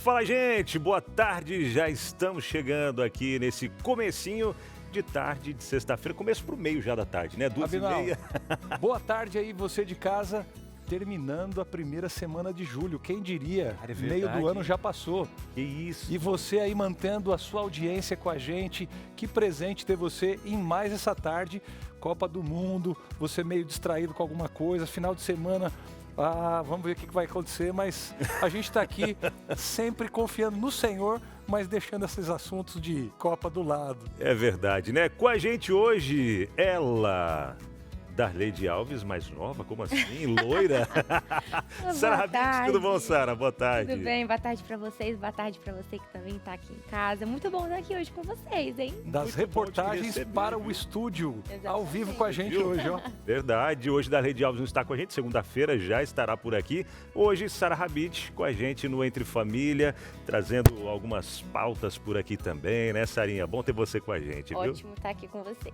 Fala, gente, boa tarde, já estamos chegando aqui nesse comecinho de tarde de sexta-feira, começo pro meio já da tarde, né? 2h30. Boa tarde aí, você de casa, terminando a primeira semana de julho, quem diria? É Meio do ano já passou. Que isso. E você aí mantendo a sua audiência com a gente, que presente ter você em mais essa tarde, Copa do Mundo, você meio distraído com alguma coisa, final de semana... vamos ver o que vai acontecer, mas a gente está aqui sempre confiando no Senhor, mas deixando esses assuntos de Copa do lado. É verdade, né? Com a gente hoje, ela, Darleide Alves, mais nova, como assim? Loira? Sara Rabite, tudo bom, Sara? Boa tarde. Tudo bem, boa tarde pra vocês, boa tarde pra você que também tá aqui em casa. Muito bom estar aqui hoje com vocês, hein? Das Muito reportagens receber, para viu? o estúdio, Exatamente. ao vivo com a gente Viu? hoje, ó. Verdade, hoje Darleide Alves não está com a gente, segunda-feira já estará por aqui. Hoje, Sara Rabite com a gente no Entre Família, trazendo algumas pautas por aqui também, né, Sarinha? Bom ter você com a gente, viu? Ótimo estar aqui com vocês.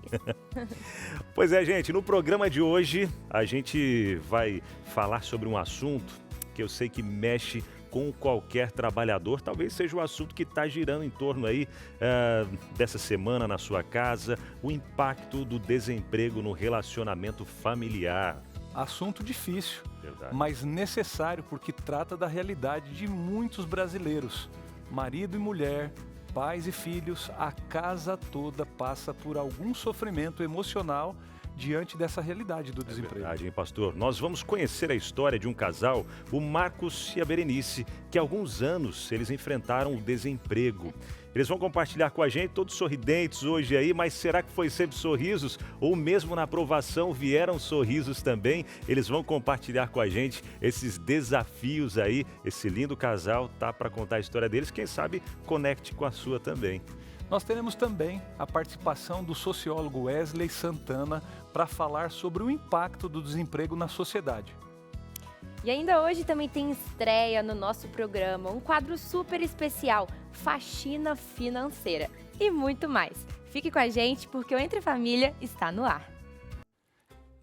Pois é, gente, no programa de hoje a gente vai falar sobre um assunto que eu sei que mexe com qualquer trabalhador, talvez seja o assunto que está girando em torno aí dessa semana na sua casa, o impacto do desemprego no relacionamento familiar. Assunto difícil, Verdade. mas necessário porque trata da realidade de muitos brasileiros. Marido e mulher, pais e filhos, a casa toda passa por algum sofrimento emocional diante dessa realidade do desemprego. Verdade, hein, pastor? Nós vamos conhecer a história de um casal, o Marcos e a Berenice, que há alguns anos eles enfrentaram o desemprego. Eles vão compartilhar com a gente, todos sorridentes hoje aí, mas será que foi sempre sorrisos? Ou mesmo na aprovação vieram sorrisos também? Eles vão compartilhar com a gente esses desafios aí. Esse lindo casal tá para contar a história deles, quem sabe conecte com a sua também. Nós teremos também a participação do sociólogo Wesley Santana para falar sobre o impacto do desemprego na sociedade. E ainda hoje também tem estreia no nosso programa, um quadro super especial, Faxina Financeira e muito mais. Fique com a gente porque o Entre Família está no ar.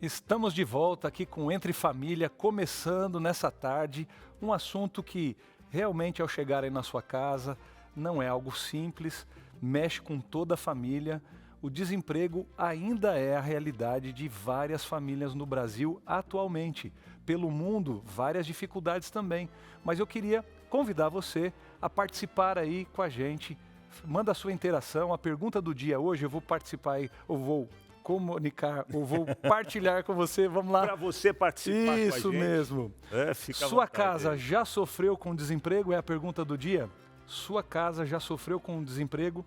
Estamos de volta aqui com Entre Família, começando nessa tarde, um assunto que realmente ao chegarem na sua casa não é algo simples, mexe com toda a família. O desemprego ainda é a realidade de várias famílias no Brasil atualmente. Pelo mundo, várias dificuldades também. Mas eu queria convidar você a participar aí com a gente. Manda a sua interação, a pergunta do dia hoje, eu vou participar aí, eu vou comunicar, eu vou partilhar com você, vamos lá. Para você participar com a gente. Isso mesmo. Fica à Sua vontade casa aí. já sofreu com desemprego? É a pergunta do dia. Sua casa já sofreu com desemprego?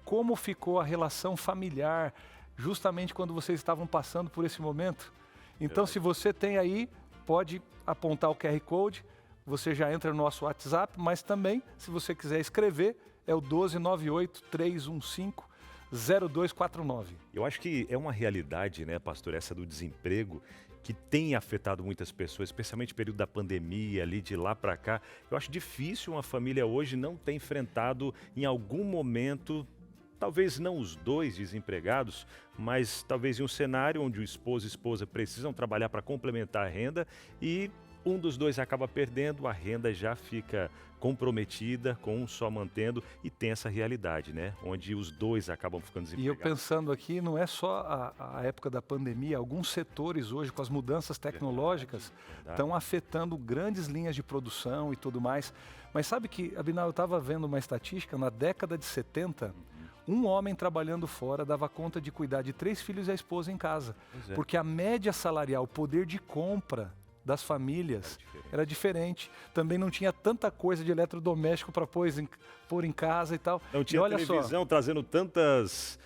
Como ficou a relação familiar justamente quando vocês estavam passando por esse momento? Então, se você tem aí, pode apontar o QR Code, você já entra no nosso WhatsApp, mas também, se você quiser escrever, é o 12983150249. Eu acho que é uma realidade, né, pastor, essa do desemprego, que tem afetado muitas pessoas, especialmente no período da pandemia, ali de lá para cá. Eu acho difícil uma família hoje não ter enfrentado em algum momento, talvez não os dois desempregados, mas talvez em um cenário onde o esposo e a esposa precisam trabalhar para complementar a renda e um dos dois acaba perdendo, a renda já fica comprometida, com um só mantendo, e tem essa realidade, né? Onde os dois acabam ficando E eu desempregados. pensando aqui, não é só a época da pandemia, alguns setores hoje com as mudanças tecnológicas estão afetando grandes linhas de produção e tudo mais. Mas sabe que, Abinal, eu estava vendo uma estatística, na década de 70, um homem trabalhando fora dava conta de cuidar de 3 filhos e a esposa em casa. Pois é. Porque a média salarial, o poder de compra das famílias era diferente. Também não tinha tanta coisa de eletrodoméstico para pôr em casa e tal. Não tinha e olha televisão trazendo tantos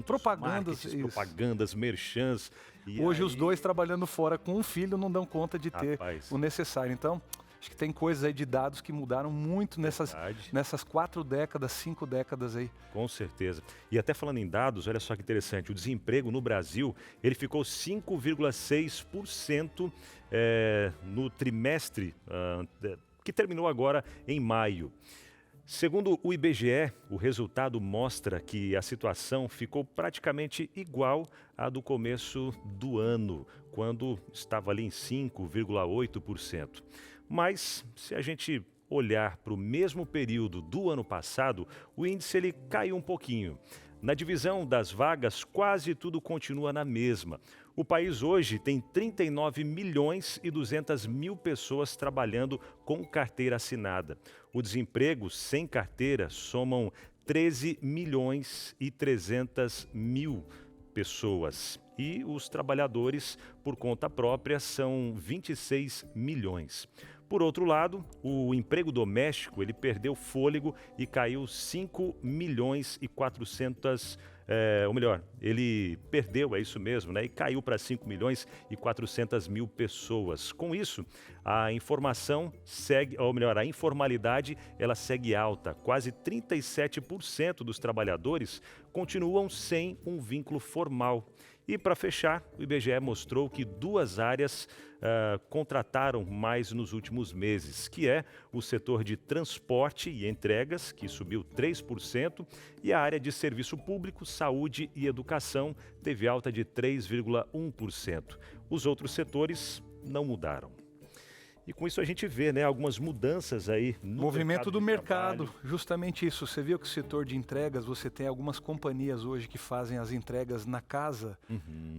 Propagandas, marketings, isso. propagandas, merchans. E Hoje aí, os dois trabalhando fora com um filho não dão conta de ter Rapaz. o necessário. Então, acho que tem coisas aí de dados que mudaram muito Verdade. nessas 4 décadas, 5 décadas aí. Com certeza. E até falando em dados, olha só que interessante, o desemprego no Brasil, ele ficou 5,6% no trimestre que terminou agora em maio. Segundo o IBGE, o resultado mostra que a situação ficou praticamente igual à do começo do ano, quando estava ali em 5,8%. Mas, se a gente olhar para o mesmo período do ano passado, o índice ele caiu um pouquinho. Na divisão das vagas, quase tudo continua na mesma. O país hoje tem 39 milhões e 200 mil pessoas trabalhando com carteira assinada. O desemprego sem carteira somam 13 milhões e 300 mil pessoas. E os trabalhadores por conta própria são 26 milhões. Por outro lado, o emprego doméstico ele perdeu fôlego e caiu 5 milhões e 400, ou melhor, ele perdeu, é isso mesmo, né? E caiu para 5 milhões e 400 mil pessoas. Com isso, a informação segue, ou melhor, a informalidade ela segue alta. Quase 37% dos trabalhadores continuam sem um vínculo formal. E para fechar, o IBGE mostrou que duas áreas contrataram mais nos últimos meses, que é o setor de transporte e entregas, que subiu 3%, e a área de serviço público, saúde e educação teve alta de 3,1%. Os outros setores não mudaram. E com isso a gente vê, né, algumas mudanças aí no movimento do mercado, trabalho. justamente isso. Você viu que o setor de entregas, você tem algumas companhias hoje que fazem as entregas na casa,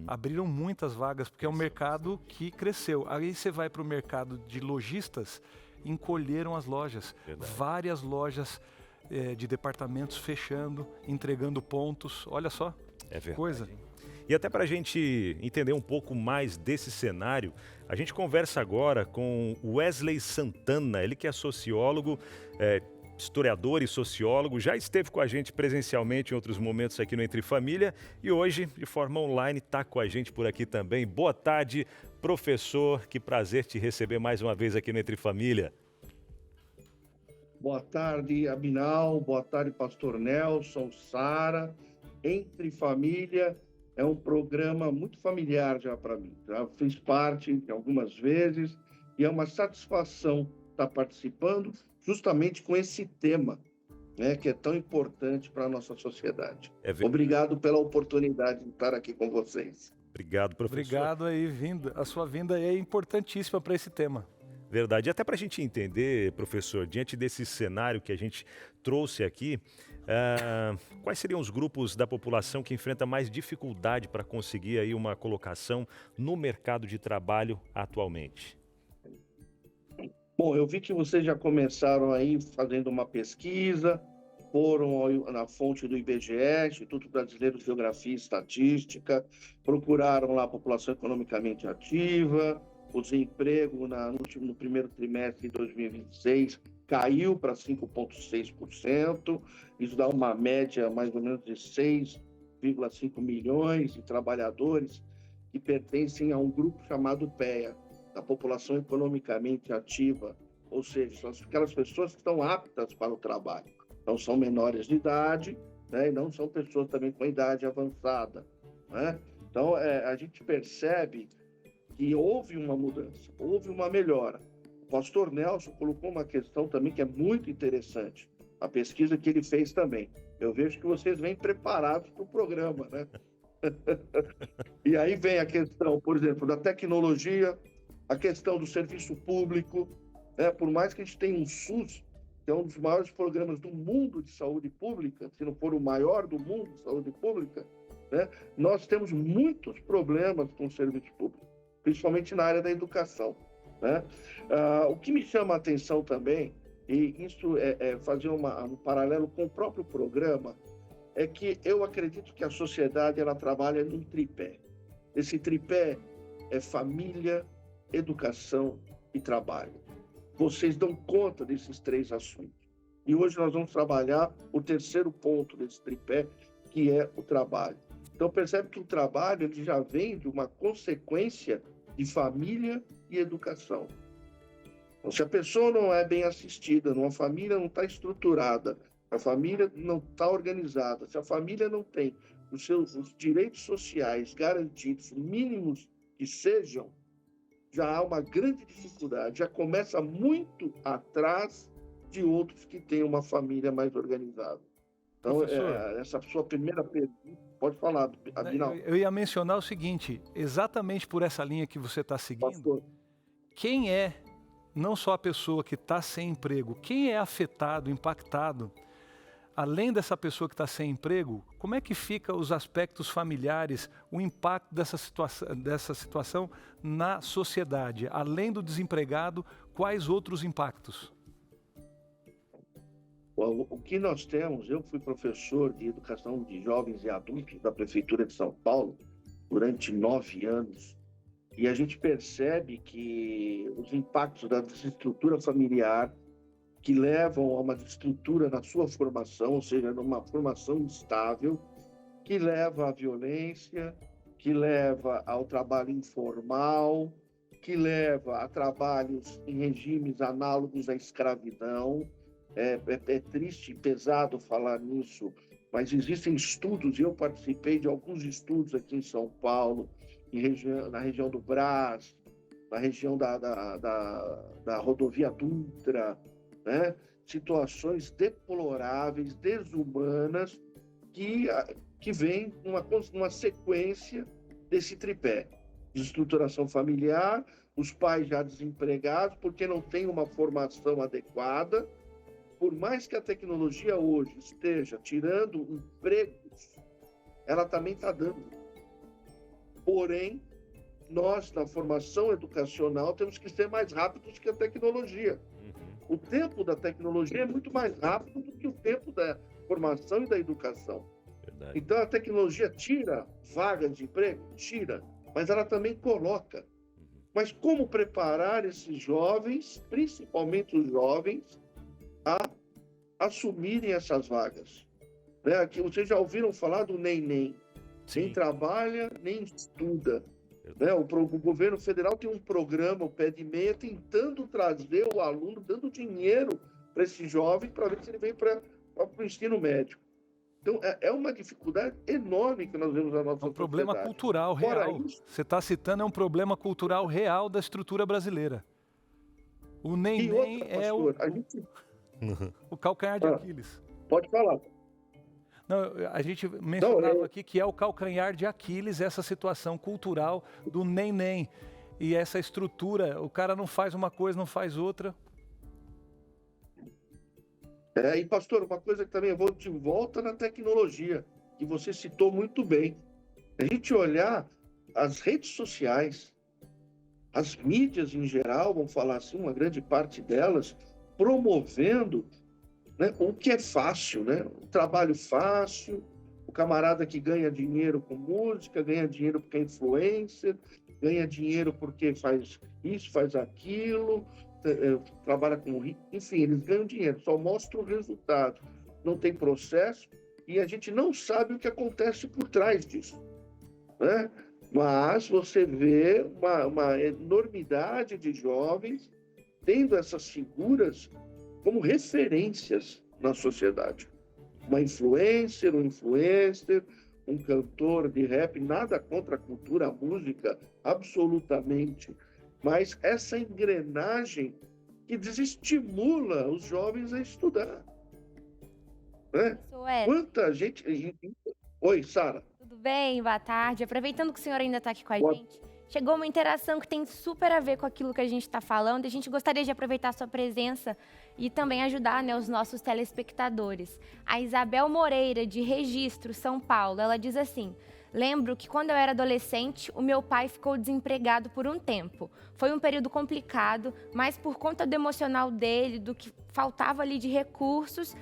abriram muitas vagas, porque é um mercado que cresceu. Aí você vai para o mercado de lojistas, encolheram as lojas. Verdade. Várias lojas de departamentos fechando, entregando pontos. Olha só, É verdade. coisa. E até para a gente entender um pouco mais desse cenário, a gente conversa agora com Wesley Santana, ele que é sociólogo, historiador e sociólogo, já esteve com a gente presencialmente em outros momentos aqui no Entre Família e hoje, de forma online, está com a gente por aqui também. Boa tarde, professor, que prazer te receber mais uma vez aqui no Entre Família. Boa tarde, Abinal. Boa tarde, Pastor Nelson, Sara. Entre Família é um programa muito familiar já para mim. Já fiz parte algumas vezes e é uma satisfação estar participando justamente com esse tema, né, que é tão importante para a nossa sociedade. Obrigado pela oportunidade de estar aqui com vocês. Obrigado, professor. Obrigado aí, a sua vinda é importantíssima para esse tema. Verdade. E até para a gente entender, professor, diante desse cenário que a gente trouxe aqui, quais seriam os grupos da população que enfrentam mais dificuldade para conseguir aí uma colocação no mercado de trabalho atualmente? Bom, eu vi que vocês já começaram aí fazendo uma pesquisa, foram na fonte do IBGE, Instituto Brasileiro de Geografia e Estatística, procuraram lá a população economicamente ativa, o desemprego no primeiro trimestre de 2026 caiu para 5,6%, isso dá uma média mais ou menos de 6,5 milhões de trabalhadores que pertencem a um grupo chamado PEA, da população economicamente ativa, ou seja, são aquelas pessoas que estão aptas para o trabalho. Não são menores de idade, né, e não são pessoas também com idade avançada, né? Então, a gente percebe que houve uma mudança, houve uma melhora. O pastor Nelson colocou uma questão também que é muito interessante, a pesquisa que ele fez também. Eu vejo que vocês vêm preparados para o programa, né? E aí vem a questão, por exemplo, da tecnologia, a questão do serviço público, né? Por mais que a gente tenha um SUS, que é um dos maiores programas do mundo de saúde pública, se não for o maior do mundo de saúde pública, né? Nós temos muitos problemas com o serviço público, principalmente na área da educação, né? O que me chama a atenção também, e isso é fazer um paralelo com o próprio programa, é que eu acredito que a sociedade ela trabalha num tripé. Esse tripé é família, educação e trabalho. Vocês dão conta desses três assuntos. E hoje nós vamos trabalhar o terceiro ponto desse tripé, que é o trabalho. Então percebe que o trabalho ele já vem de uma consequência de família e educação. Então, se a pessoa não é bem assistida, uma família não está estruturada, a família não está organizada, se a família não tem os direitos sociais garantidos, mínimos que sejam, já há uma grande dificuldade, já começa muito atrás de outros que têm uma família mais organizada. Então, essa sua primeira pergunta, pode falar, Abinal. Eu ia mencionar o seguinte, exatamente por essa linha que você está seguindo, Pastor. quem é não só a pessoa que está sem emprego, quem é afetado, impactado, além dessa pessoa que está sem emprego, como é que fica os aspectos familiares, o impacto dessa situação na sociedade? Além do desempregado, quais outros impactos? O que nós temos, eu fui professor de educação de jovens e adultos da Prefeitura de São Paulo durante 9 anos, e a gente percebe que os impactos da desestrutura familiar que levam a uma desestrutura na sua formação, ou seja, numa formação instável, que leva à violência, que leva ao trabalho informal, que leva a trabalhos em regimes análogos à escravidão. É triste e pesado falar nisso, mas existem estudos, e eu participei de alguns estudos aqui em São Paulo, na região do Brás, na região da rodovia Dutra, né? Situações deploráveis, desumanas, que vem uma sequência desse tripé. Desestruturação familiar, os pais já desempregados, porque não têm uma formação adequada. Por mais que a tecnologia hoje esteja tirando empregos, ela também está dando. Porém, nós, na formação educacional, temos que ser mais rápidos que a tecnologia. O tempo da tecnologia é muito mais rápido do que o tempo da formação e da educação. Verdade. Então, a tecnologia tira vagas de emprego? Tira, mas ela também coloca. Mas como preparar esses jovens, principalmente os jovens, a assumirem essas vagas? Né? Aqui, vocês já ouviram falar do NEM? Nem trabalha, nem estuda. Né? O governo federal tem um programa, o Pé de Meia, tentando trazer o aluno, dando dinheiro para esse jovem, para ver se ele vem para o ensino médio. Então, é uma dificuldade enorme que nós vemos na nossa sociedade. É um problema cultural real. Você está citando, é um problema cultural real da estrutura brasileira. O NEM é o calcanhar de Aquiles. Pode falar. Não, a gente mencionava aqui que é o calcanhar de Aquiles, essa situação cultural do NEM. E essa estrutura, o cara não faz uma coisa, não faz outra. E pastor, uma coisa que também eu vou de volta na tecnologia, que você citou muito bem. A gente olhar as redes sociais, as mídias em geral, vamos falar assim, uma grande parte delas, promovendo, né, o que é fácil, né? O trabalho fácil, o camarada que ganha dinheiro com música, ganha dinheiro porque é influencer, ganha dinheiro porque faz isso, faz aquilo, trabalha com... Enfim, eles ganham dinheiro, só mostra o resultado. Não tem processo e a gente não sabe o que acontece por trás disso, né? Mas você vê uma enormidade de jovens tendo essas figuras como referências na sociedade. Uma influencer, um influencer, um cantor de rap, nada contra a cultura, a música, absolutamente. Mas essa engrenagem que desestimula os jovens a estudar. Né? Quanta gente... Oi, Sara. Tudo bem? Boa tarde. Aproveitando que o senhor ainda está aqui com a gente, chegou uma interação que tem super a ver com aquilo que a gente está falando. A gente gostaria de aproveitar a sua presença e também ajudar, né, os nossos telespectadores. A Isabel Moreira, de Registro, São Paulo, ela diz assim: lembro que quando eu era adolescente, o meu pai ficou desempregado por um tempo. Foi um período complicado, mas por conta do emocional dele, do que faltava ali de recursos,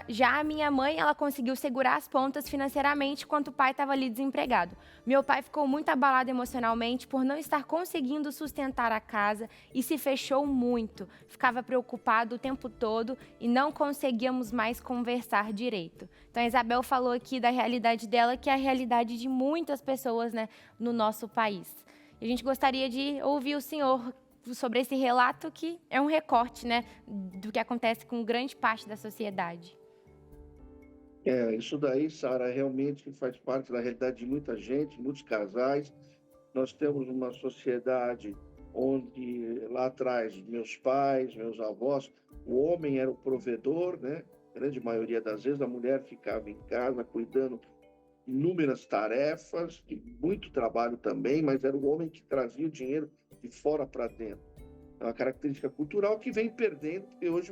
já a minha mãe, ela conseguiu segurar as pontas financeiramente enquanto o pai estava ali desempregado. Meu pai ficou muito abalado emocionalmente por não estar conseguindo sustentar a casa e se fechou muito. Ficava preocupado o tempo todo e não conseguíamos mais conversar direito. Então a Isabel falou aqui da realidade dela, que é a realidade de muitas pessoas, né, no nosso país. E a gente gostaria de ouvir o senhor sobre esse relato, que é um recorte, né, do que acontece com grande parte da sociedade. Isso daí, Sara, realmente faz parte da realidade de muita gente, muitos casais. Nós temos uma sociedade onde, lá atrás, meus pais, meus avós, o homem era o provedor, né? A grande maioria das vezes a mulher ficava em casa cuidando de inúmeras tarefas, de muito trabalho também, mas era o homem que trazia o dinheiro de fora para dentro. É uma característica cultural que vem perdendo, porque hoje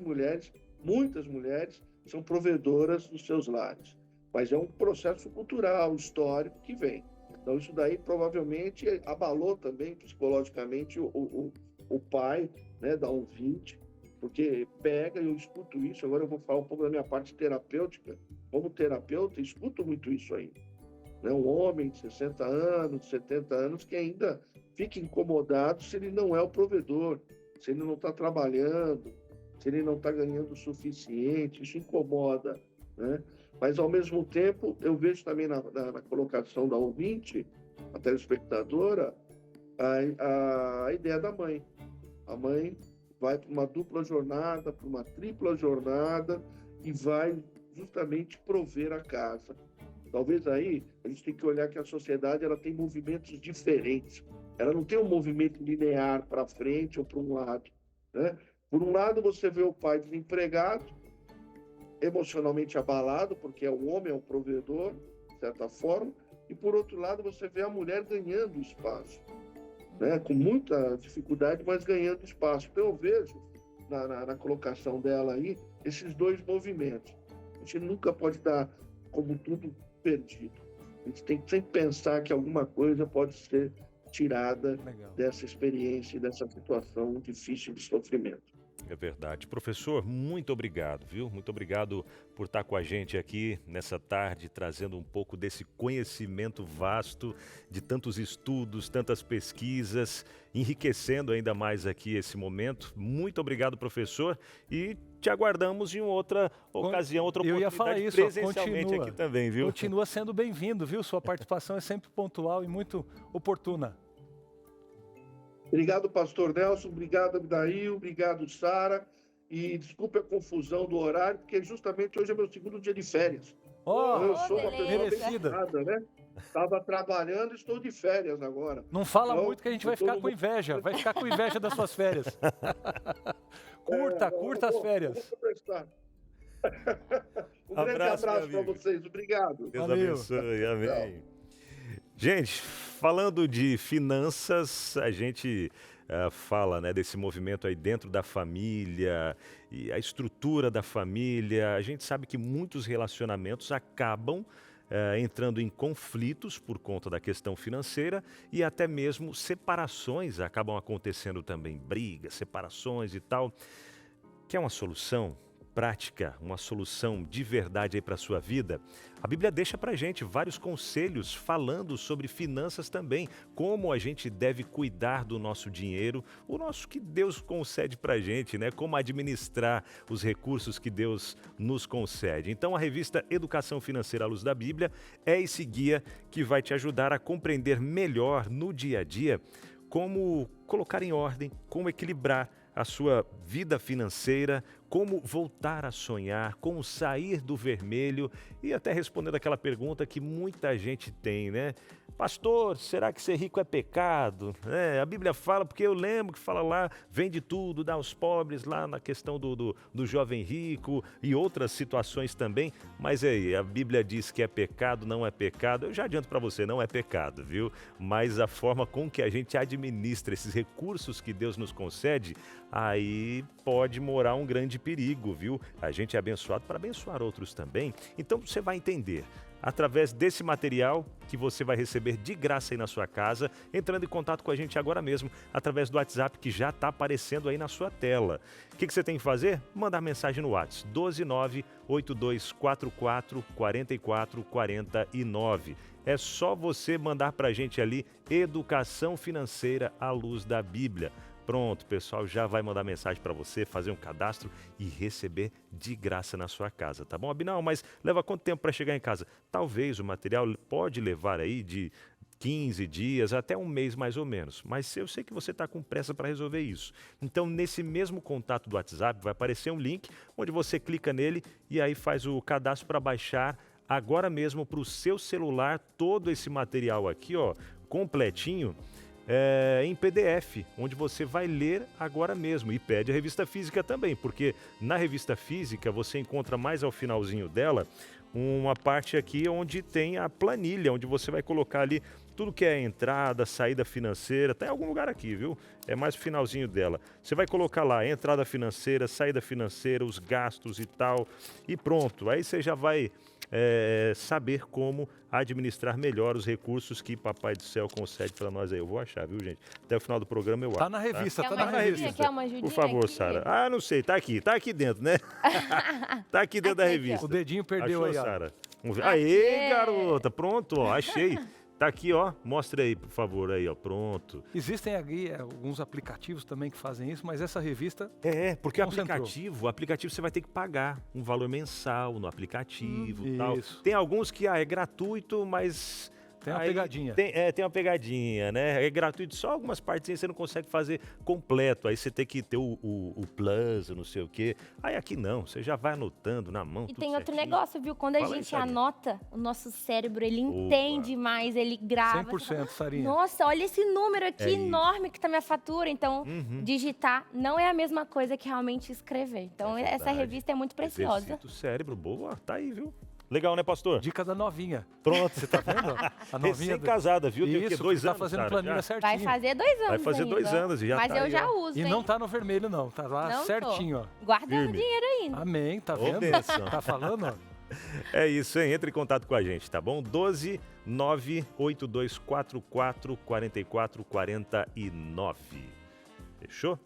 muitas mulheres, são provedoras dos seus lares. Mas é um processo cultural, histórico, que vem. Então, isso daí provavelmente abalou também psicologicamente o pai, né, da ouvinte, porque pega, e eu escuto isso. Agora eu vou falar um pouco da minha parte terapêutica. Como terapeuta, escuto muito isso aí. Né? Um homem de 60 anos, 70 anos, que ainda fica incomodado se ele não é o provedor, se ele não está trabalhando, se ele não está ganhando o suficiente. Isso incomoda, né? Mas, ao mesmo tempo, eu vejo também na colocação da ouvinte, a telespectadora, a ideia da mãe. A mãe vai para uma dupla jornada, para uma tripla jornada, e vai justamente prover a casa. Talvez aí a gente tem que olhar que a sociedade ela tem movimentos diferentes. Ela não tem um movimento linear para frente ou para um lado, né? Por um lado, você vê o pai desempregado, emocionalmente abalado, porque o homem é um provedor, de certa forma, e por outro lado, você vê a mulher ganhando espaço, né? Com muita dificuldade, mas ganhando espaço. Então, eu vejo na colocação dela aí esses dois movimentos. A gente nunca pode dar como tudo perdido. A gente tem que sempre pensar que alguma coisa pode ser tirada dessa experiência, dessa situação difícil de sofrimento. É verdade. Professor, muito obrigado, viu? Muito obrigado por estar com a gente aqui nessa tarde, trazendo um pouco desse conhecimento vasto de tantos estudos, tantas pesquisas, enriquecendo ainda mais aqui esse momento. Muito obrigado, professor, e te aguardamos em outra ocasião, outra Eu ia falar oportunidade isso, presencialmente continua, aqui também, viu? Continua sendo bem-vindo, viu? Sua participação é sempre pontual e muito oportuna. Obrigado, pastor Nelson, obrigado, Abdail, obrigado, Sara, e desculpe a confusão do horário, porque justamente hoje é meu segundo dia de férias. Eu sou uma pessoa merecida. abençoada, né? Estava trabalhando e estou de férias agora. Não fala Então, muito que a gente vai ficar com inveja, vai ficar com inveja das suas férias. Curta as férias. Um grande abraço para vocês, obrigado. Deus abençoe, amém. Gente, falando de finanças, a gente fala, né, desse movimento aí dentro da família e a estrutura da família. A gente sabe que muitos relacionamentos acabam entrando em conflitos por conta da questão financeira e até mesmo separações acabam acontecendo também, brigas, separações e tal. Quer uma solução prática, uma solução de verdade aí para a sua vida? A Bíblia deixa para a gente vários conselhos falando sobre finanças também, como a gente deve cuidar do nosso dinheiro, o nosso que Deus concede para a gente, né? Como administrar os recursos que Deus nos concede. Então a revista Educação Financeira à Luz da Bíblia é esse guia que vai te ajudar a compreender melhor no dia a dia como colocar em ordem, como equilibrar a sua vida financeira, como voltar a sonhar, como sair do vermelho e até respondendo aquela pergunta que muita gente tem, né? Pastor, será que ser rico é pecado? A Bíblia fala, porque eu lembro que fala lá, vende tudo, dá aos pobres, lá na questão do jovem rico e outras situações também. Mas aí, a Bíblia diz que é pecado, não é pecado. Eu já adianto para você, não é pecado, viu? Mas a forma com que a gente administra esses recursos que Deus nos concede, aí pode morar um grande perigo, viu? A gente é abençoado para abençoar outros também. Então você vai entender através desse material que você vai receber de graça aí na sua casa, entrando em contato com a gente agora mesmo, através do WhatsApp que já está aparecendo aí na sua tela. O que você tem que fazer? Mandar mensagem no WhatsApp, 12982444449. É só você mandar para a gente ali, Educação Financeira à Luz da Bíblia. Pronto, o pessoal já vai mandar mensagem para você, fazer um cadastro e receber de graça na sua casa, tá bom? Abinal, mas leva quanto tempo para chegar em casa? Talvez o material pode levar aí de 15 dias até um mês mais ou menos, mas eu sei que você está com pressa para resolver isso. Então, nesse mesmo contato do WhatsApp vai aparecer um link onde você clica nele e aí faz o cadastro para baixar agora mesmo para o seu celular todo esse material aqui, ó, completinho. Em PDF, onde você vai ler agora mesmo e pede a revista física também, porque na revista física você encontra mais ao finalzinho dela uma parte aqui onde tem a planilha, onde você vai colocar ali tudo que é entrada, saída financeira, tá em algum lugar aqui, viu? É mais o finalzinho dela. Você vai colocar lá entrada financeira, saída financeira, os gastos e tal, e pronto. Aí você já vai saber como administrar melhor os recursos que Papai do Céu concede para nós aí. Eu vou achar, viu, gente? Até o final do programa eu acho. Tá na revista, Quer tá uma na ajudinha? revista. Quer uma ajudinha Por favor, aqui? Sara. Ah, não sei, tá aqui dentro, né? Tá aqui dentro da Aqui, ó. revista. O dedinho perdeu Achou, aí, ó. Sara? Vamos ver. Aqui. Aê, garota, pronto, ó, achei. Tá aqui, ó, mostra aí, por favor, aí, ó, pronto. Existem aqui alguns aplicativos também que fazem isso, mas essa revista Porque o Concentrou. aplicativo você vai ter que pagar um valor mensal no aplicativo e tal. isso. Tem alguns que é gratuito, mas... tem uma aí pegadinha. Tem uma pegadinha, né? É gratuito, só algumas partes você não consegue fazer completo. Aí você tem que ter o plus, não sei o quê. Aí aqui não, você já vai anotando na mão. E tudo tem outro certinho. negócio, viu? Quando a Fala aí, gente Sarinha. anota, o nosso cérebro, ele Opa. entende mais, ele grava. Você 100%, Sarinha. Nossa, olha esse número aqui É isso. enorme que tá minha fatura. Então, Uhum. digitar não é a mesma coisa que realmente escrever. Então, essa verdade. revista é muito preciosa. Exercita o cérebro, boa, tá aí, viu? Legal, né, pastor? Dica da novinha. Pronto. Você tá vendo? A novinha Recém-casada, viu? Tem o quê? Isso, 2 tá anos, fazendo Sara, planilha já? certinho. Vai fazer 2 anos Vai fazer ainda. 2 anos e já Mas tá eu aí, já ó. uso, E hein? não tá no vermelho, não. Tá lá Não tô. certinho, ó. Guardando Firme. dinheiro ainda. Amém, tá Ô, vendo? bênção. Tá falando, ó. É isso, hein? Entre em contato com a gente, tá bom? 12 98244 4449. Fechou?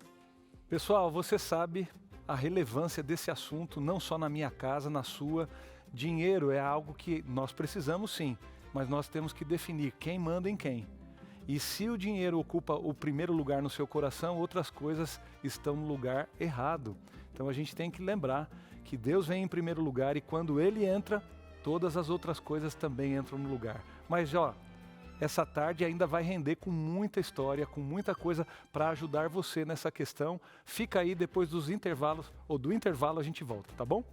Pessoal, você sabe a relevância desse assunto, não só na minha casa, na sua. Dinheiro é algo que nós precisamos sim, mas nós temos que definir quem manda em quem. E se o dinheiro ocupa o primeiro lugar no seu coração, outras coisas estão no lugar errado. Então a gente tem que lembrar que Deus vem em primeiro lugar e quando Ele entra, todas as outras coisas também entram no lugar. Mas ó, essa tarde ainda vai render com muita história, com muita coisa para ajudar você nessa questão. Fica aí, depois dos intervalos, ou do intervalo a gente volta, tá bom?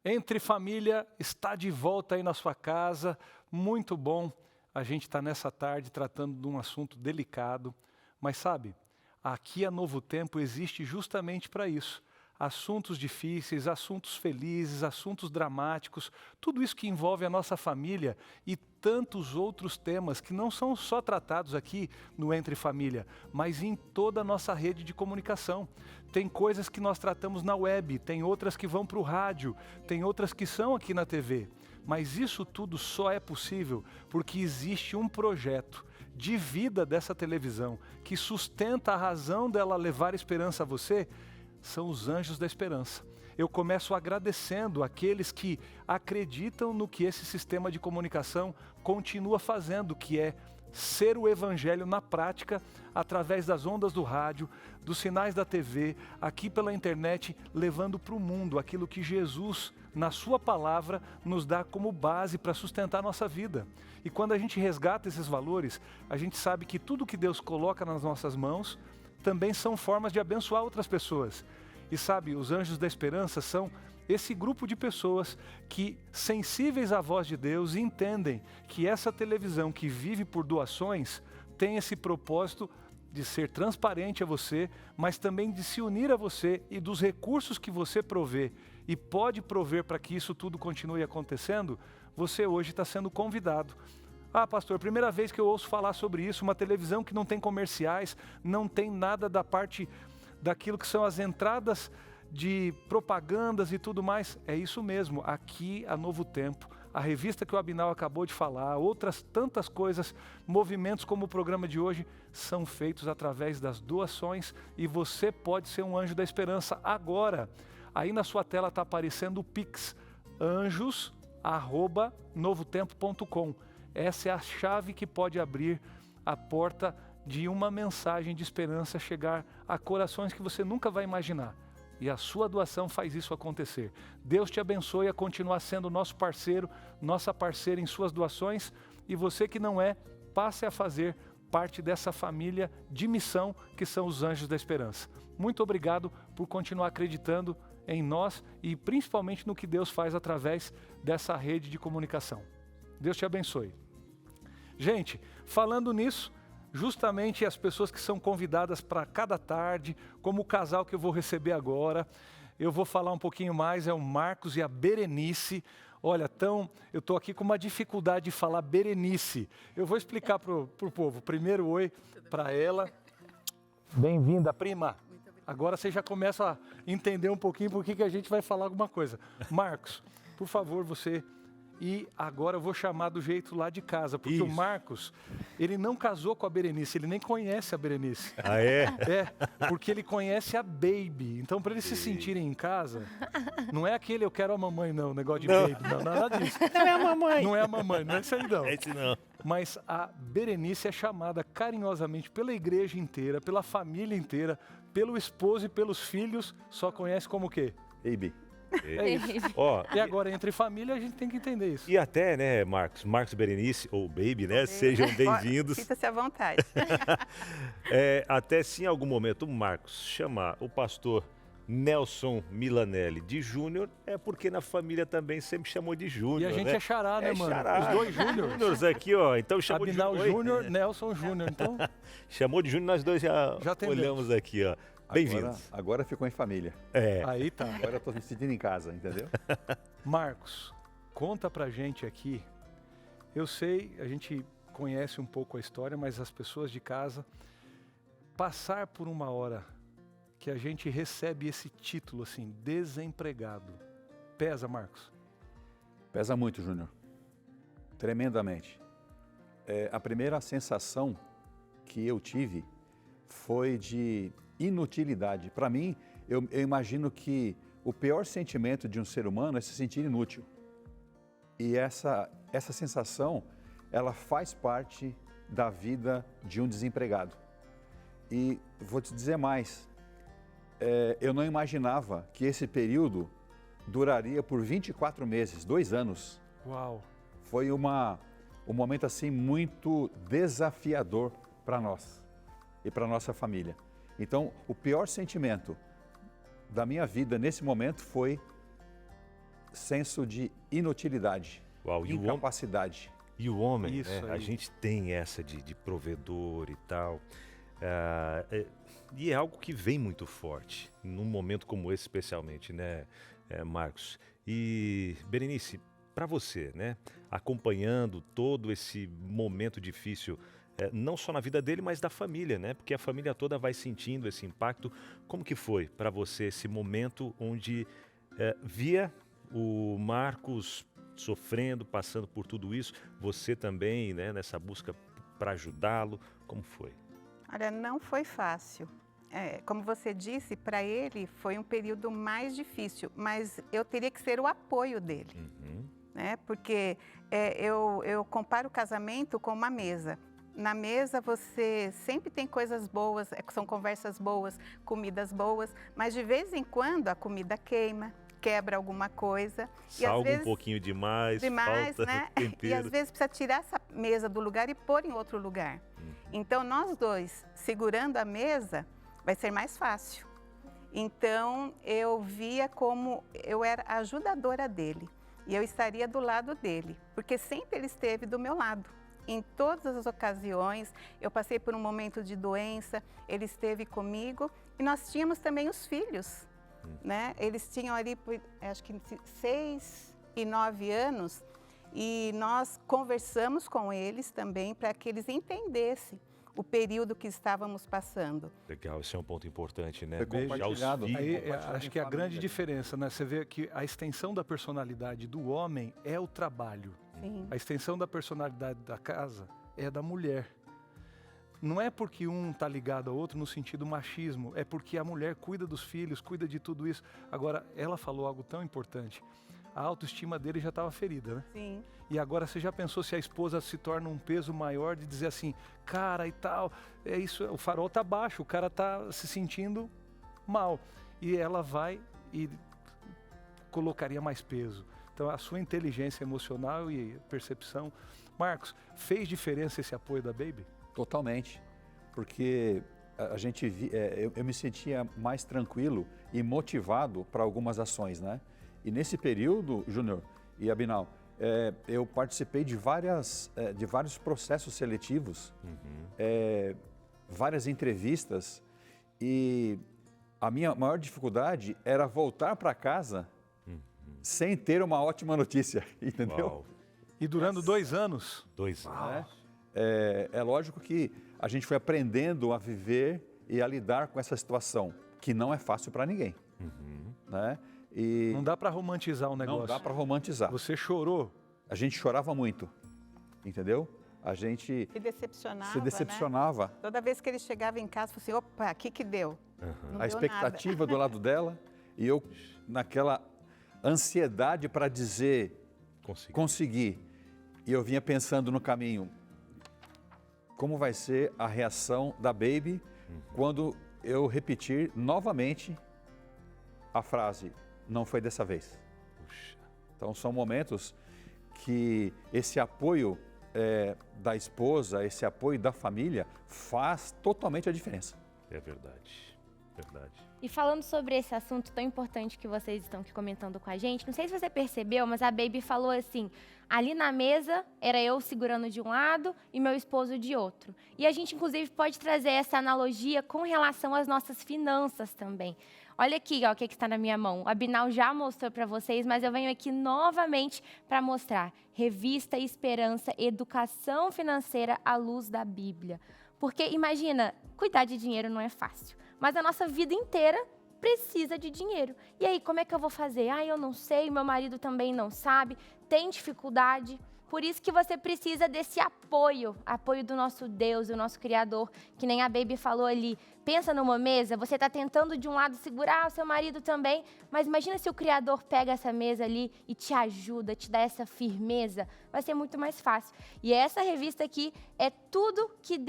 Entre Família está de volta aí na sua casa, muito bom. A gente está nessa tarde tratando de um assunto delicado, mas sabe, aqui a Novo Tempo existe justamente para isso. Assuntos difíceis, assuntos felizes, assuntos dramáticos, tudo isso que envolve a nossa família e tantos outros temas que não são só tratados aqui no Entre Família, mas em toda a nossa rede de comunicação. Tem coisas que nós tratamos na web, tem outras que vão para o rádio, tem outras que são aqui na TV. Mas isso tudo só é possível porque existe um projeto de vida dessa televisão que sustenta a razão dela levar esperança a você. São os Anjos da Esperança. Eu começo agradecendo aqueles que acreditam no que esse sistema de comunicação continua fazendo, que é ser o Evangelho na prática, através das ondas do rádio, dos sinais da TV, aqui pela internet, levando para o mundo aquilo que Jesus, na sua palavra, nos dá como base para sustentar a nossa vida. E quando a gente resgata esses valores, a gente sabe que tudo que Deus coloca nas nossas mãos também são formas de abençoar outras pessoas. E sabe, os Anjos da Esperança são esse grupo de pessoas que, sensíveis à voz de Deus, entendem que essa televisão que vive por doações tem esse propósito de ser transparente a você, mas também de se unir a você e dos recursos que você provê e pode prover para que isso tudo continue acontecendo, você hoje está sendo convidado. Ah, pastor, primeira vez que eu ouço falar sobre isso, uma televisão que não tem comerciais, não tem nada da parte daquilo que são as entradas de propagandas e tudo mais. É isso mesmo, aqui a Novo Tempo, a revista que o Abinal acabou de falar, outras tantas coisas, movimentos como o programa de hoje, são feitos através das doações e você pode ser um anjo da esperança agora. Aí na sua tela está aparecendo o Pix, anjos@novotempo.com. Essa é a chave que pode abrir a porta de uma mensagem de esperança chegar a corações que você nunca vai imaginar. E a sua doação faz isso acontecer. Deus te abençoe a continuar sendo nosso parceiro, nossa parceira em suas doações. E você que não é, passe a fazer parte dessa família de missão que são os Anjos da Esperança. Muito obrigado por continuar acreditando em nós e principalmente no que Deus faz através dessa rede de comunicação. Deus te abençoe. Gente, falando nisso, justamente as pessoas que são convidadas para cada tarde, como o casal que eu vou receber agora, eu vou falar um pouquinho mais, é o Marcos e a Berenice. Olha, eu estou aqui com uma dificuldade de falar Berenice. Eu vou explicar para o povo. Primeiro, oi para ela. Bem-vinda, prima. Agora você já começa a entender um pouquinho por que a gente vai falar alguma coisa. Marcos, por favor, você... E agora eu vou chamar do jeito lá de casa, porque o Marcos, ele não casou com a Berenice, ele nem conhece a Berenice. Ah, é? É, porque ele conhece a Baby. Então, para eles se sentirem em casa, não é aquele eu quero a mamãe, não, negócio de Baby, não, nada disso. Não é a mamãe. Não é a mamãe, não é isso aí não. É esse não. Mas a Berenice é chamada carinhosamente pela igreja inteira, pela família inteira, pelo esposo e pelos filhos, só conhece como o quê? Baby. É isso. Ó, E agora, entre família, a gente tem que entender isso. e até, né, Marcos e Berenice, ou Baby, né, sejam bem-vindos. Sinta-se à vontade. Até se em algum momento o Marcos chamar o pastor Nelson Milanelli de Júnior, é porque na família também sempre chamou de Júnior, E a gente né? é xará, né, mano? xará. Os dois Júnior. Júniors aqui, ó, então chamou Abinal de Júnior, Nelson Júnior. Então, Chamou de Júnior, nós dois já atendemos. olhamos aqui, ó. Bem-vindos. Agora ficou em família. aí tá. Agora eu estou me sentindo em casa, entendeu? Marcos, conta pra gente aqui. Eu sei, a gente conhece um pouco a história, mas as pessoas de casa, passar por uma hora que a gente recebe esse título assim, desempregado, pesa, Marcos? Pesa muito, Júnior. Tremendamente. A primeira sensação que eu tive foi de inutilidade. Para mim, eu imagino que o pior sentimento de um ser humano é se sentir inútil. E essa sensação, ela faz parte da vida de um desempregado. E vou te dizer mais, eu não imaginava que esse período duraria por 24 meses, 2 anos. Uau! Foi um momento assim muito desafiador para nós e para nossa família. Então, o pior sentimento da minha vida nesse momento foi senso de inutilidade, Uau, incapacidade. E o homem, Isso né, a aí. gente tem essa de provedor e tal. E é algo que vem muito forte, num momento como esse especialmente, né, Marcos? E, Berenice, para você, né, acompanhando todo esse momento difícil, não só na vida dele, mas da família, né? Porque a família toda vai sentindo esse impacto. Como que foi para você esse momento onde via o Marcos sofrendo, passando por tudo isso, você também, né, nessa busca para ajudá-lo, como foi? Olha, não foi fácil. Como você disse, para ele foi um período mais difícil, mas eu teria que ser o apoio dele, né? Porque eu comparo o casamento com uma mesa. Na mesa você sempre tem coisas boas, são conversas boas, comidas boas, mas de vez em quando a comida queima, quebra alguma coisa. Salga e às vezes, um pouquinho demais, falta né? Tempero. E às vezes precisa tirar essa mesa do lugar e pôr em outro lugar. Então nós dois, segurando a mesa, vai ser mais fácil. Então eu via como eu era a ajudadora dele e eu estaria do lado dele, porque sempre ele esteve do meu lado. Em todas as ocasiões, eu passei por um momento de doença, ele esteve comigo e nós tínhamos também os filhos, né? Eles tinham ali, acho que 6 e 9 anos e nós conversamos com eles também para que eles entendessem o período que estávamos passando. Legal, esse é um ponto importante, né? Foi compartilhado. Aí, acho que é a grande diferença, né? Você vê que a extensão da personalidade do homem é o trabalho. Sim. A extensão da personalidade da casa é da mulher. Não é porque um está ligado ao outro no sentido machismo, é porque a mulher cuida dos filhos, cuida de tudo isso. Agora, ela falou algo tão importante. A autoestima dele já estava ferida, né? Sim. E agora você já pensou se a esposa se torna um peso maior de dizer assim, cara e tal, é isso, o farol tá baixo, o cara tá se sentindo mal. E ela vai e colocaria mais peso. Então a sua inteligência emocional e percepção. Marcos, fez diferença esse apoio da Baby? Totalmente, porque a gente eu me sentia mais tranquilo e motivado para algumas ações, né? E nesse período, Júnior e Abinal, eu participei de vários processos seletivos, várias entrevistas, e a minha maior dificuldade era voltar para casa sem ter uma ótima notícia, entendeu? Uau, E durando 2 anos, 2 anos. É lógico que a gente foi aprendendo a viver e a lidar com essa situação, que não é fácil para ninguém, né? E não dá para romantizar o não negócio. dá para romantizar. Você chorou. A gente chorava muito, entendeu? A gente Se se decepcionava. Né? Toda vez que ele chegava em casa, falava assim, opa, o que deu? Não A deu expectativa do lado dela e eu naquela ansiedade para dizer consegui. E eu vinha pensando no caminho, como vai ser a reação da Baby quando eu repetir novamente a frase, não foi dessa vez. Puxa, Então são momentos que esse apoio da esposa, esse apoio da família faz totalmente a diferença. é verdade, verdade. E falando sobre esse assunto tão importante que vocês estão aqui comentando com a gente, não sei se você percebeu, mas a Baby falou assim, ali na mesa era eu segurando de um lado e meu esposo de outro. E a gente, inclusive, pode trazer essa analogia com relação às nossas finanças também. Olha aqui, ó, o que está na minha mão. O Abinal já mostrou para vocês, mas eu venho aqui novamente para mostrar. Revista Esperança, Educação Financeira à Luz da Bíblia. Porque, imagina, cuidar de dinheiro não é fácil. Mas a nossa vida inteira precisa de dinheiro. E aí, como é que eu vou fazer? Eu não sei, meu marido também não sabe, tem dificuldade. Por isso que você precisa desse apoio do nosso Deus, do nosso Criador, que nem a Baby falou ali. Pensa numa mesa, você está tentando de um lado segurar o seu marido também, mas imagina se o Criador pega essa mesa ali e te ajuda, te dá essa firmeza, vai ser muito mais fácil. E essa revista aqui é tudo que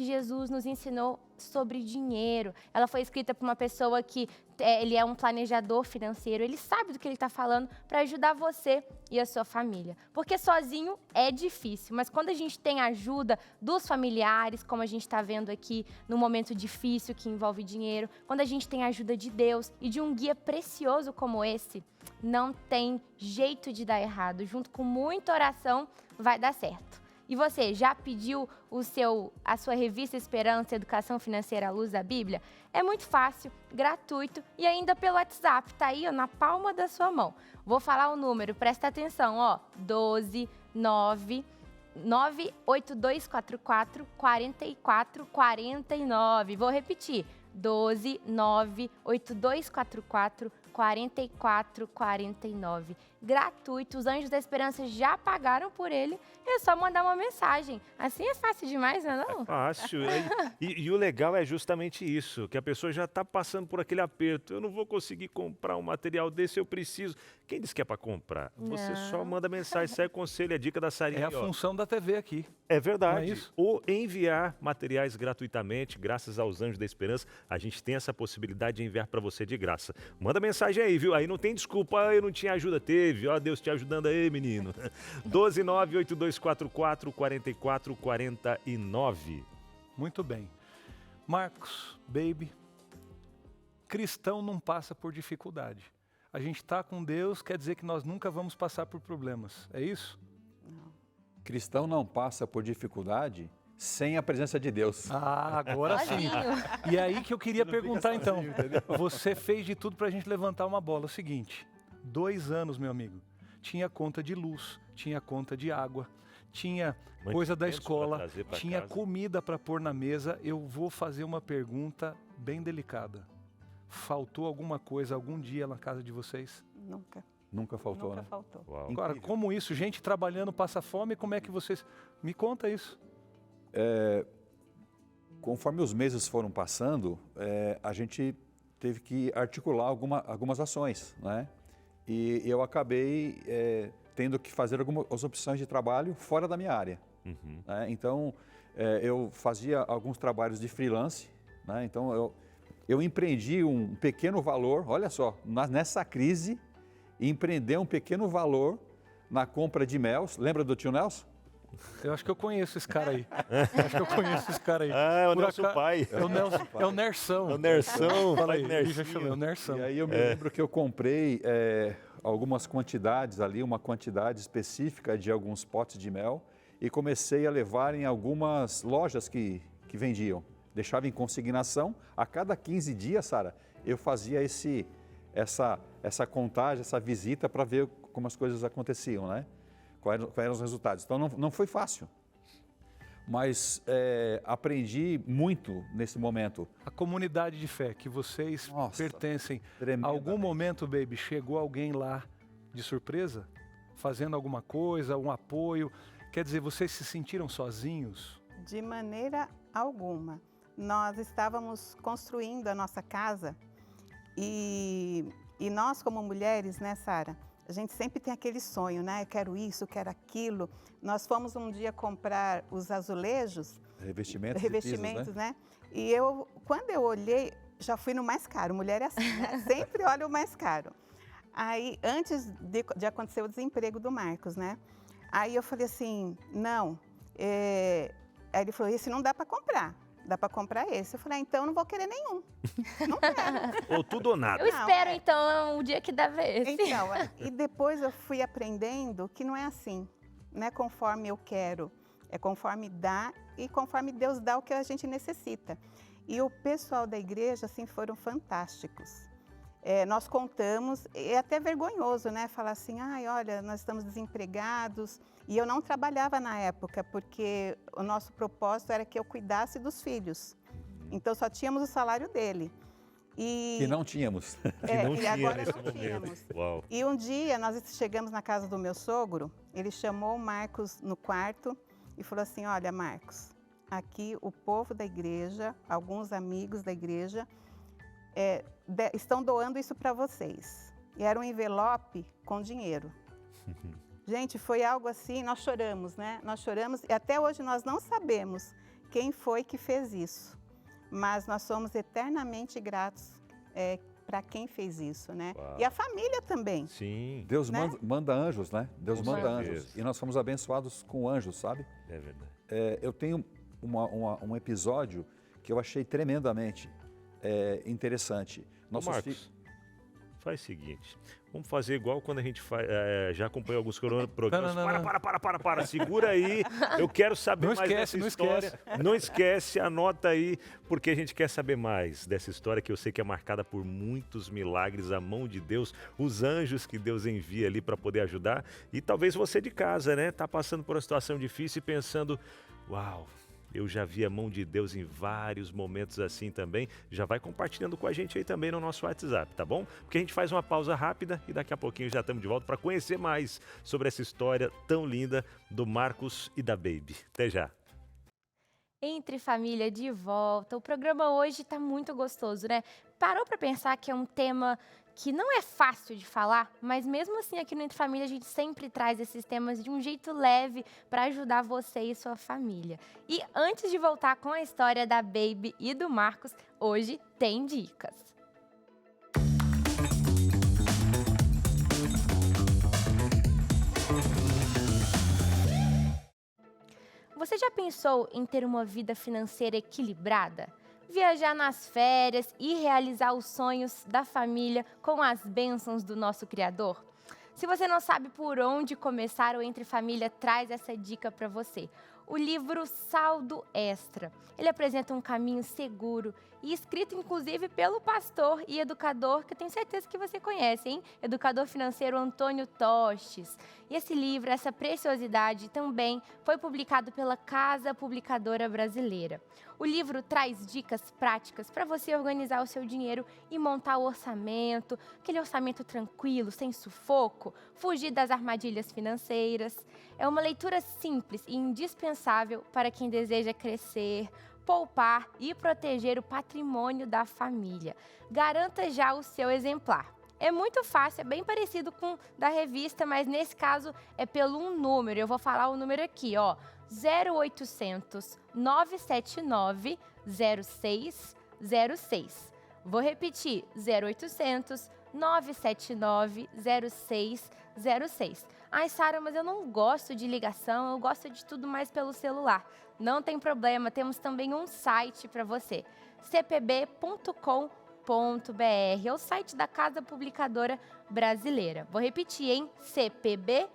Jesus nos ensinou sobre dinheiro. Ela foi escrita por uma pessoa que ele é um planejador financeiro, ele sabe do que ele está falando para ajudar você e a sua família. Porque sozinho é difícil, mas quando a gente tem a ajuda dos familiares, como a gente está vendo aqui no momento difícil que envolve dinheiro, quando a gente tem a ajuda de Deus e de um guia precioso como esse, não tem jeito de dar errado. Junto com muita oração, vai dar certo. E você, já pediu a sua revista Esperança, Educação Financeira à Luz da Bíblia? É muito fácil, gratuito e ainda pelo WhatsApp, tá aí ó, na palma da sua mão. Vou falar o número, presta atenção, ó, 12 9 98244 4449. Vou repetir, 12 98244 4449. Gratuito, os Anjos da Esperança já pagaram por ele, é só mandar uma mensagem. Assim é fácil demais, não é não? É fácil. E o legal é justamente isso, que a pessoa já está passando por aquele aperto. Eu não vou conseguir comprar um material desse, eu preciso. Quem disse que é para comprar? Você só manda mensagem, segue o conselho, a dica da Sarinha. É a função da TV aqui. É verdade. Não é isso? Ou enviar materiais gratuitamente, graças aos Anjos da Esperança. A gente tem essa possibilidade de enviar para você de graça. Manda mensagem aí, viu? Aí não tem desculpa, eu não tinha ajuda, teve. Ó, Deus te ajudando aí, menino. 12 98244 4449. Muito bem. Marcos, Baby, cristão não passa por dificuldade. A gente está com Deus, quer dizer que nós nunca vamos passar por problemas. É isso? Cristão não passa por dificuldade sem a presença de Deus. Agora sim. E é aí que eu queria perguntar então. Você fez de tudo para a gente levantar uma bola. É o seguinte, 2 anos, meu amigo, tinha conta de luz, tinha conta de água, tinha coisa da escola, tinha comida para pôr na mesa. Eu vou fazer uma pergunta bem delicada. Faltou alguma coisa algum dia na casa de vocês? Nunca. Nunca faltou, Nunca né? faltou. Uau. Agora, como isso? Gente trabalhando passa fome, como é que vocês... Me conta isso. Conforme os meses foram passando, a gente teve que articular algumas ações, né? E eu acabei tendo que fazer algumas opções de trabalho fora da minha área. Né? Então, eu fazia alguns trabalhos de freelance, né? Então, eu empreendi um pequeno valor, olha só, nessa crise, empreender um pequeno valor na compra de mel. Lembra do tio Nelson? Eu acho que eu conheço esse cara aí. É o Nelson Pai. É o Nersão. É o Nersão. Fala aí, Nercinho. é o Nersão. E aí eu me lembro que eu comprei algumas quantidades ali, uma quantidade específica de alguns potes de mel e comecei a levar em algumas lojas que vendiam. Deixava em consignação. A cada 15 dias, Sara, eu fazia essa contagem, essa visita para ver como as coisas aconteciam, né? Quais eram os resultados. Então não foi fácil, mas aprendi muito nesse momento. A comunidade de fé que vocês pertencem, algum momento, Baby, chegou alguém lá de surpresa? Fazendo alguma coisa, um apoio? Quer dizer, vocês se sentiram sozinhos? De maneira alguma. Nós estávamos construindo a nossa casa e nós como mulheres, né, Sara? A gente sempre tem aquele sonho, né? Eu quero isso, eu quero aquilo. Nós fomos um dia comprar os azulejos. Revestimentos Revestimentos, pisos, né? E quando eu olhei, já fui no mais caro. Mulher é assim, né? Sempre olha o mais caro. Aí, antes de acontecer o desemprego do Marcos, né? Aí eu falei assim, não. Aí ele falou, esse não dá para comprar. Dá para comprar esse. Eu falei, então eu não vou querer nenhum. Não quero. Ou tudo ou nada. Eu espero, então, o dia que dá esse. Então, e depois eu fui aprendendo que não é assim. Não é conforme eu quero. É conforme dá e conforme Deus dá o que a gente necessita. E o pessoal da igreja, assim, foram fantásticos. Nós contamos, é até vergonhoso, né? Falar assim, ai, olha, nós estamos desempregados. E eu não trabalhava na época, porque o nosso propósito era que eu cuidasse dos filhos. Então, só tínhamos o salário dele. Que não tínhamos. E agora não tínhamos. Uau. E um dia, nós chegamos na casa do meu sogro, ele chamou o Marcos no quarto e falou assim, olha, Marcos, aqui o povo da igreja, alguns amigos da igreja, estão doando isso para vocês. E era um envelope com dinheiro. Gente, foi algo assim, nós choramos, né? Nós choramos e até hoje nós não sabemos quem foi que fez isso. Mas nós somos eternamente gratos para quem fez isso, né? Uau. E a família também. Sim. Deus né? manda anjos, né? Deus Com manda certeza. anjos. E nós fomos abençoados com anjos, sabe? É verdade. Eu tenho um episódio que eu achei tremendamente interessante. Marcos, faz o seguinte, vamos fazer igual quando a gente já acompanhou alguns programas. Não. Para, segura aí, eu quero saber Não mais esquece, dessa não história. esquece. Não esquece, anota aí, porque a gente quer saber mais dessa história que eu sei que é marcada por muitos milagres, a mão de Deus, os anjos que Deus envia ali para poder ajudar. E talvez você de casa, né, tá passando por uma situação difícil e pensando, uau, eu já vi a mão de Deus em vários momentos assim também. Já vai compartilhando com a gente aí também no nosso WhatsApp, tá bom? Porque a gente faz uma pausa rápida e daqui a pouquinho já estamos de volta para conhecer mais sobre essa história tão linda do Marcos e da Baby. Até já. Entre Família de volta. O programa hoje está muito gostoso, né? Parou para pensar que é um tema que não é fácil de falar, mas mesmo assim aqui no Entre Família a gente sempre traz esses temas de um jeito leve para ajudar você e sua família. E antes de voltar com a história da Baby e do Marcos, hoje tem dicas. Você já pensou em ter uma vida financeira equilibrada? Viajar nas férias e realizar os sonhos da família com as bênçãos do nosso Criador? Se você não sabe por onde começar, o Entre Família traz essa dica para você. O livro Saldo Extra. Ele apresenta um caminho seguro e escrito inclusive pelo pastor e educador que eu tenho certeza que você conhece, hein? Educador financeiro Antônio Tostes. E esse livro, essa preciosidade, também foi publicado pela Casa Publicadora Brasileira. O livro traz dicas práticas para você organizar o seu dinheiro e montar o orçamento, aquele orçamento tranquilo, sem sufoco, fugir das armadilhas financeiras. É uma leitura simples e indispensável para quem deseja crescer, poupar e proteger o patrimônio da família. Garanta já o seu exemplar. É muito fácil, é bem parecido com o da revista, mas nesse caso é pelo um número. Eu vou falar o número aqui, ó. 0800 979 0606. Vou repetir, 0800 979 0606. Ai, Sara, mas eu não gosto de ligação, eu gosto de tudo mais pelo celular. Não tem problema, temos também um site para você, cpb.com.br, é o site da Casa Publicadora Brasileira. Vou repetir, hein? cpb.com.br.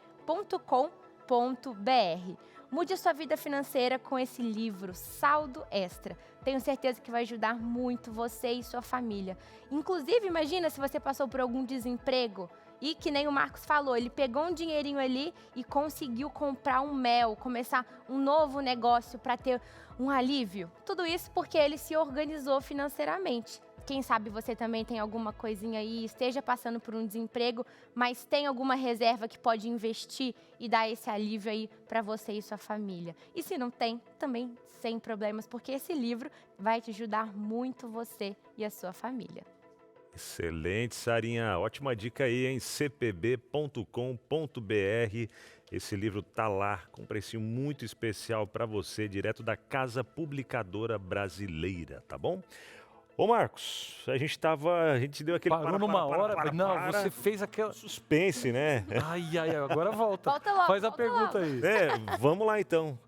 Mude a sua vida financeira com esse livro, Saldo Extra. Tenho certeza que vai ajudar muito você e sua família. Inclusive, imagina se você passou por algum desemprego e, que nem o Marcos falou, ele pegou um dinheirinho ali e conseguiu comprar um mel, começar um novo negócio para ter um alívio. Tudo isso porque ele se organizou financeiramente. Quem sabe você também tem alguma coisinha aí, esteja passando por um desemprego, mas tem alguma reserva que pode investir e dar esse alívio aí para você e sua família. E se não tem, também sem problemas, porque esse livro vai te ajudar muito você e a sua família. Excelente, Sarinha. Ótima dica aí, hein? cpb.com.br. Esse livro tá lá com um precinho muito especial para você, direto da Casa Publicadora Brasileira, tá bom? Ô Marcos, a gente deu aquele Parou numa hora, não, você fez aquela... suspense, né? Ai, agora volta. Volta logo, Faz a volta pergunta logo. aí. Vamos lá então.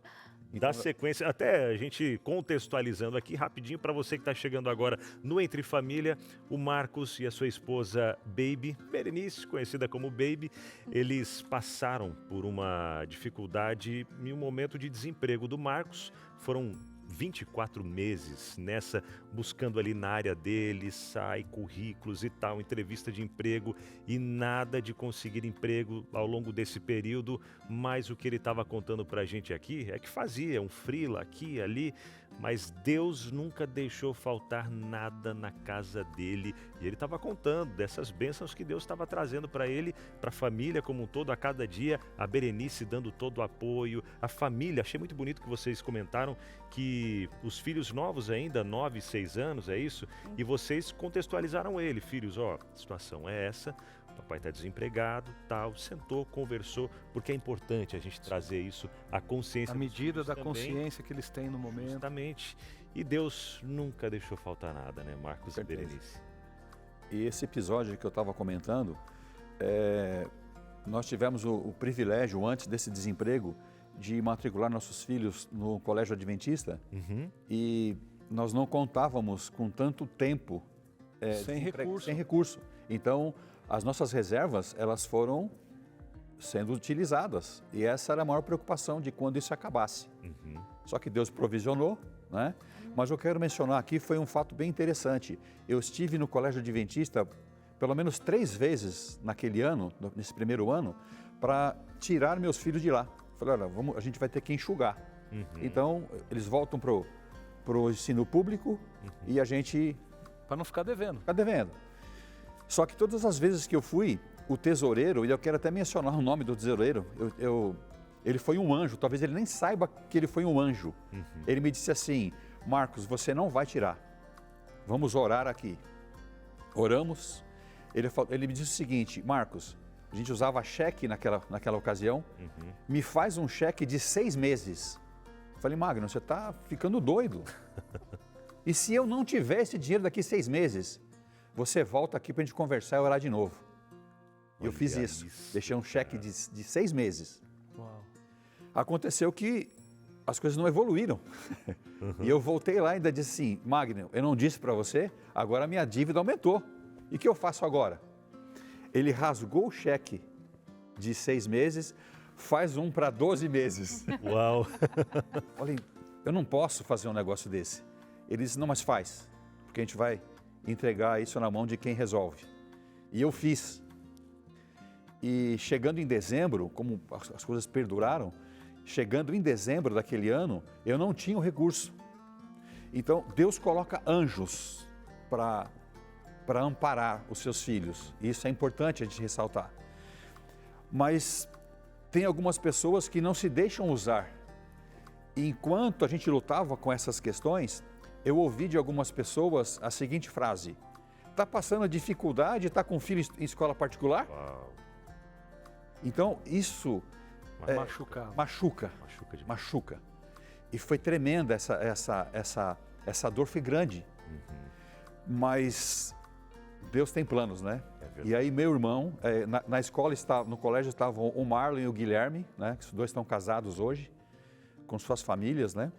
Dá sequência, até a gente contextualizando aqui rapidinho para você que está chegando agora no Entre Família, o Marcos e a sua esposa Baby, Berenice, conhecida como Baby, eles passaram por uma dificuldade em um momento de desemprego do Marcos, foram 24 meses nessa, buscando ali na área dele, sai currículos e tal, entrevista de emprego e nada de conseguir emprego ao longo desse período, mas o que ele estava contando pra gente aqui é que fazia um freela aqui e ali, mas Deus nunca deixou faltar nada na casa dele e ele estava contando dessas bênçãos que Deus estava trazendo para ele, para a família como um todo, a cada dia, a Berenice dando todo o apoio, a família, achei muito bonito que vocês comentaram que os filhos novos ainda, 9 e 6 anos, é isso? E vocês contextualizaram ele, filhos, ó, a situação é essa, o papai está desempregado, tal, sentou, conversou, porque é importante a gente trazer isso à consciência. À medida da também, consciência que eles têm no momento. Justamente. E Deus nunca deixou faltar nada, né, Marcos e Berenice? E esse episódio que eu estava comentando, nós tivemos o privilégio, antes desse desemprego, de matricular nossos filhos no colégio adventista e nós não contávamos com tanto tempo sem recurso. Então, as nossas reservas, elas foram sendo utilizadas e essa era a maior preocupação de quando isso acabasse. Só que Deus provisionou, né? Mas eu quero mencionar aqui, foi um fato bem interessante. Eu estive no colégio adventista pelo menos 3 vezes naquele ano, nesse primeiro ano, para tirar meus filhos de lá. Falei, olha, a gente vai ter que enxugar. Então, eles voltam pro ensino público e a gente... Para não ficar devendo. Ficar devendo. Só que todas as vezes que eu fui, o tesoureiro, e eu quero até mencionar o nome do tesoureiro, ele foi um anjo, talvez ele nem saiba que ele foi um anjo. Ele me disse assim, Marcos, você não vai tirar, vamos orar aqui. Oramos, ele me disse o seguinte, Marcos, a gente usava cheque naquela ocasião, me faz um cheque de 6 meses. Falei, Magno, você está ficando doido. E se eu não tiver esse dinheiro daqui 6 meses, você volta aqui para a gente conversar e orar de novo. Eu fiz isso, deixei um cheque de 6 meses. Uau. Aconteceu que as coisas não evoluíram. E eu voltei lá e ainda disse assim, Magno, eu não disse para você, agora a minha dívida aumentou. E o que eu faço agora? Ele rasgou o cheque de 6 meses, faz um para 12 meses. Uau! Falei, eu não posso fazer um negócio desse. Ele disse, não, mas faz, porque a gente vai entregar isso na mão de quem resolve. E eu fiz. E chegando em dezembro, como as coisas perduraram, chegando em dezembro daquele ano, eu não tinha o recurso. Então, Deus coloca anjos para amparar os seus filhos. E isso é importante a gente ressaltar. Mas tem algumas pessoas que não se deixam usar. E enquanto a gente lutava com essas questões, eu ouvi de algumas pessoas a seguinte frase, está passando dificuldade, está com filho em escola particular? Uau. Então, isso machuca. E foi tremenda essa dor foi grande. Mas Deus tem planos, né? E aí meu irmão, na escola, no colégio estavam o Marlon e o Guilherme, né? Os dois estão casados hoje, com suas famílias, né?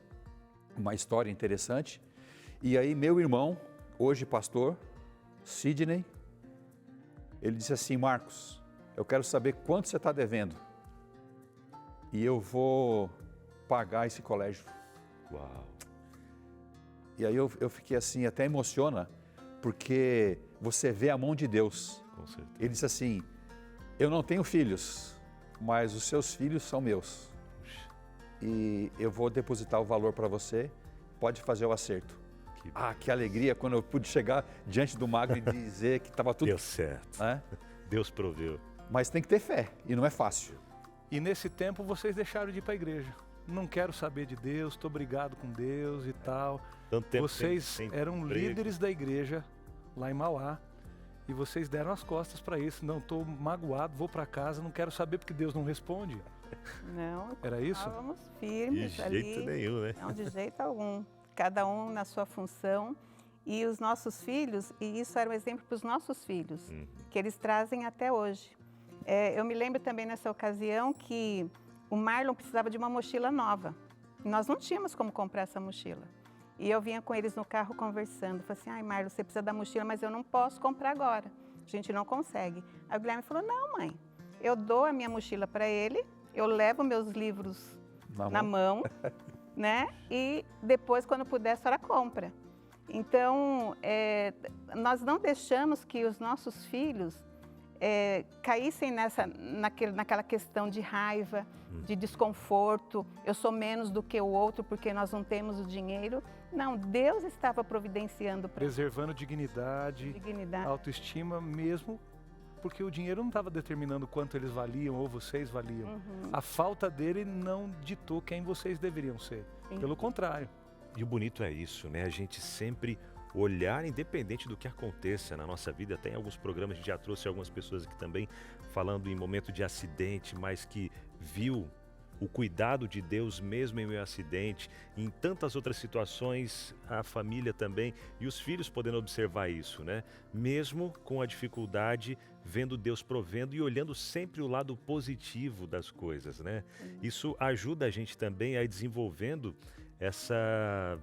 Uma história interessante. E aí meu irmão, hoje pastor, Sidney, ele disse assim, Marcos, eu quero saber quanto você está devendo. E eu vou pagar esse colégio. Uau. E aí eu fiquei assim, até emociona, porque você vê a mão de Deus. Com certeza. Ele disse assim, eu não tenho filhos, mas os seus filhos são meus. E eu vou depositar o valor para você, pode fazer o acerto. Que alegria quando eu pude chegar diante do magro e dizer que estava tudo... Deu certo. Deus proveu. Mas tem que ter fé, e não é fácil. E nesse tempo vocês deixaram de ir para a igreja. Não quero saber de Deus, estou brigado com Deus e tal. Tanto tempo Vocês sem eram emprego. líderes da igreja lá em Mauá. E vocês deram as costas para isso. Não, estou magoado, vou para casa, não quero saber porque Deus não responde. Não, Era isso? estávamos De firmes ali. jeito nenhum, né? Não, de jeito algum. Cada um na sua função. E os nossos filhos, e isso era um exemplo para os nossos filhos, que eles trazem até hoje. Eu me lembro também nessa ocasião que o Marlon precisava de uma mochila nova. Nós não tínhamos como comprar essa mochila. E eu vinha com eles no carro conversando. Falei assim, ai Marlon, você precisa da mochila, mas eu não posso comprar agora. A gente não consegue. Aí o Guilherme falou, não mãe, eu dou a minha mochila para ele, eu levo meus livros na mão, né? E depois, quando puder, a senhora compra. Então, nós não deixamos que os nossos filhos caíssem naquela questão de raiva, de desconforto, eu sou menos do que o outro porque nós não temos o dinheiro. Não, Deus estava providenciando para Preservando dignidade, autoestima mesmo, porque o dinheiro não estava determinando quanto eles valiam ou vocês valiam. A falta dele não ditou quem vocês deveriam ser. Sim. Pelo contrário. E o bonito é isso, né? A gente sempre olhar, independente do que aconteça na nossa vida. Tem alguns programas, a gente já trouxe algumas pessoas aqui também falando em momento de acidente, mas que viu o cuidado de Deus mesmo em meio ao acidente, em tantas outras situações, a família também, e os filhos podendo observar isso, né? Mesmo com a dificuldade, vendo Deus provendo e olhando sempre o lado positivo das coisas, né? Isso ajuda a gente também a ir desenvolvendo essa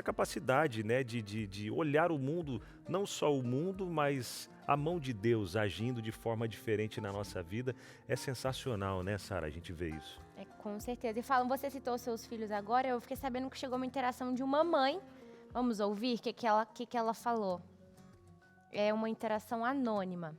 capacidade, né, de olhar o mundo, não só o mundo, mas a mão de Deus agindo de forma diferente na nossa vida. É sensacional, né, Sara, a gente vê isso. Com certeza. E falam, você citou seus filhos agora, eu fiquei sabendo que chegou uma interação de uma mãe. Vamos ouvir o que ela falou. É uma interação anônima.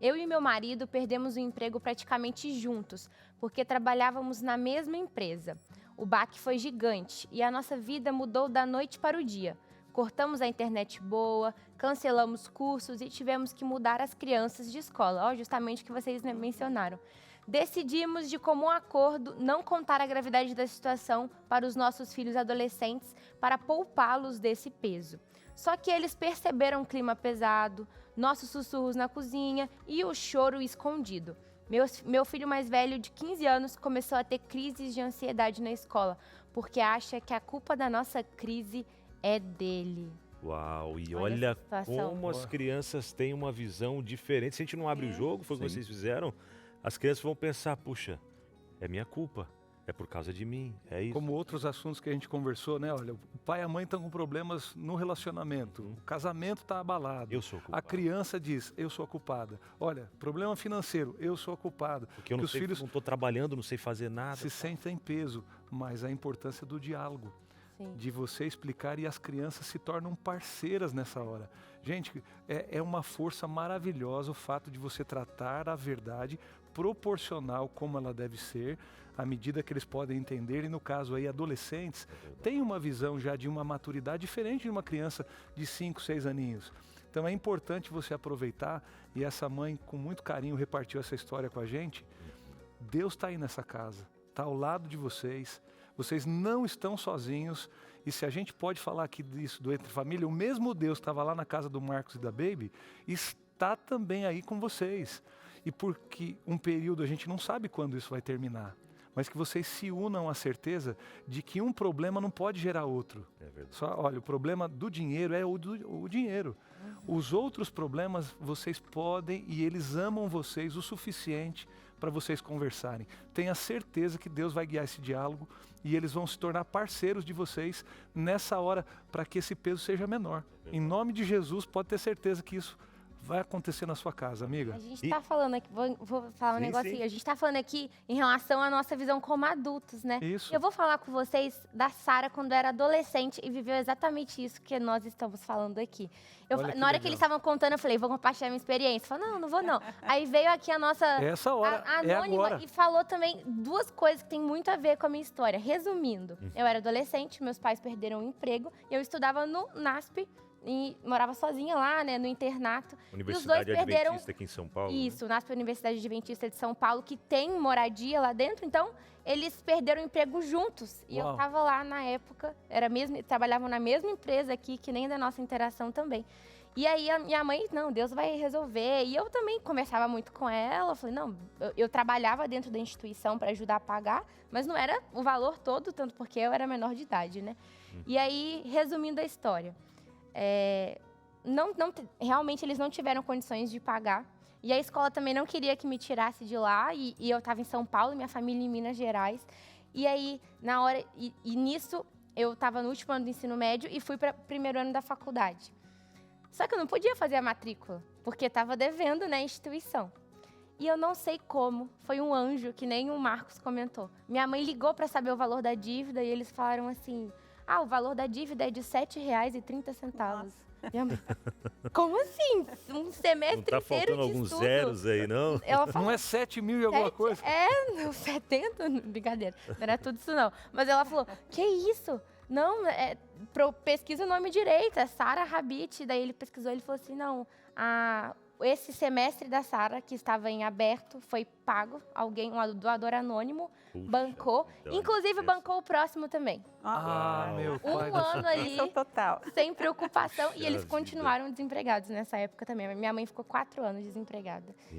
Eu e meu marido perdemos o emprego praticamente juntos, porque trabalhávamos na mesma empresa. O baque foi gigante e a nossa vida mudou da noite para o dia. Cortamos a internet boa, cancelamos cursos e tivemos que mudar as crianças de escola, justamente o que vocês mencionaram. Decidimos, de comum acordo, não contar a gravidade da situação para os nossos filhos adolescentes para poupá-los desse peso. Só que eles perceberam o clima pesado, nossos sussurros na cozinha e o choro escondido. Meu filho mais velho, de 15 anos, começou a ter crises de ansiedade na escola, porque acha que a culpa da nossa crise é dele. Uau, e olha como as crianças têm uma visão diferente. Se a gente não abre o jogo, foi o que vocês fizeram, as crianças vão pensar, puxa, é minha culpa, é por causa de mim, é isso. Como outros assuntos que a gente conversou, né? Olha, o pai e a mãe estão com problemas no relacionamento, o casamento está abalado. Eu sou culpado. A criança diz, eu sou a culpada. Olha, problema financeiro, eu sou a culpada. Porque eu não os filhos não estou trabalhando, não sei fazer nada. se sentem peso, mas a importância do diálogo. Sim. De você explicar e as crianças se tornam parceiras nessa hora. Gente, é uma força maravilhosa o fato de você tratar a verdade proporcional como ela deve ser, à medida que eles podem entender, e no caso aí adolescentes, têm uma visão já de uma maturidade diferente de uma criança de 5, 6 aninhos. Então é importante você aproveitar, e essa mãe com muito carinho repartiu essa história com a gente. Deus está aí nessa casa, está ao lado de vocês. Vocês não estão sozinhos, e se a gente pode falar aqui disso do Entre Família, o mesmo Deus que estava lá na casa do Marcos e da Baby, está também aí com vocês. E porque um período, a gente não sabe quando isso vai terminar, mas que vocês se unam à certeza de que um problema não pode gerar outro. É verdade. Só, olha, o problema do dinheiro é o dinheiro. Os outros problemas vocês podem, e eles amam vocês o suficiente para vocês conversarem. Tenha certeza que Deus vai guiar esse diálogo e eles vão se tornar parceiros de vocês nessa hora para que esse peso seja menor. Em nome de Jesus, pode ter certeza que isso vai acontecer na sua casa, amiga. A gente está falando aqui, vou falar um Sim, negocinho. sim. A gente está falando aqui em relação à nossa visão como adultos, né? Isso. Eu vou falar com vocês da Sara quando era adolescente e viveu exatamente isso que nós estamos falando aqui. Olha que Na hora legal. que eles estavam contando, eu falei, vou compartilhar minha experiência. Falei, não vou não. Aí veio aqui a nossa É essa hora, a é anônima agora. e falou também duas coisas que tem muito a ver com a minha história. Resumindo, eu era adolescente, meus pais perderam o emprego e eu estudava no NASP e morava sozinha lá, né, no internato. Universidade perderam- Adventista aqui em São Paulo. né? Isso, nasce a Universidade Adventista de São Paulo, que tem moradia lá dentro, então eles perderam o emprego juntos. E Uau. eu tava lá na época, trabalhavam na mesma empresa aqui, que nem da nossa interação também. E aí a minha mãe, não, Deus vai resolver. E eu também conversava muito com ela, eu falei, não, eu trabalhava dentro da instituição para ajudar a pagar, mas não era o valor todo, tanto porque eu era menor de idade, né? E aí, resumindo a história, realmente eles não tiveram condições de pagar. E a escola também não queria que me tirasse de lá. E eu estava em São Paulo, minha família em Minas Gerais. E aí, na hora... E nisso, eu estava no último ano do ensino médio e fui para o primeiro ano da faculdade. Só que eu não podia fazer a matrícula, porque estava devendo na instituição. E eu não sei como, foi um anjo, que nem o Marcos comentou. Minha mãe ligou para saber o valor da dívida e eles falaram assim... o valor da dívida é de R$ 7,30. Minha mãe, como assim? Um semestre Não tá inteiro faltando de alguns estudo? zeros aí, não? Ela falou, Não é 7 mil e alguma coisa? não, 70? Brincadeira, não era tudo isso não. Mas ela falou, que isso? Não, pesquisa o nome direito, é Sara Rabit. Daí ele pesquisou, ele falou assim, não, esse semestre da Sara, que estava em aberto, foi pago, um doador anônimo, Puxa, bancou, então, inclusive é- bancou o próximo também. Ah, meu pai Um do céu. ano ali, Isso é o total. sem preocupação, e Puxa eles vida. continuaram desempregados nessa época também. Minha mãe ficou 4 anos desempregada. E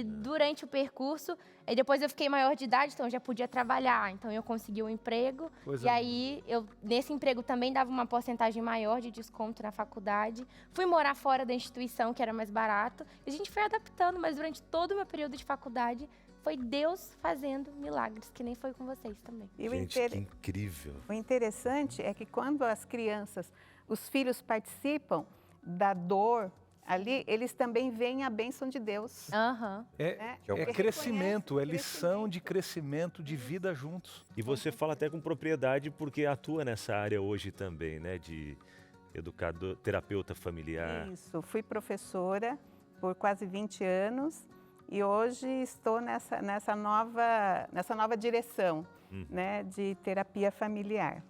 Menina. durante o percurso, aí depois eu fiquei maior de idade, então eu já podia trabalhar. Então eu consegui um emprego. Coisa E aí, nesse emprego também dava uma porcentagem maior de desconto na faculdade. Fui morar fora da instituição, que era mais barato. E a gente foi adaptando, mas durante todo o meu período de faculdade, foi Deus fazendo milagres, que nem foi com vocês também. E Gente, que incrível. o interessante é que quando as crianças, os filhos participam da dor ali, eles também veem a bênção de Deus. Aham. né? Que é o É Porque crescimento, é reconhece lição de crescimento de vida juntos. E você fala até com propriedade porque atua nessa área hoje também, né? De educador, terapeuta familiar. Isso, fui professora por quase 20 anos e hoje estou nessa nova direção, né, de terapia familiar.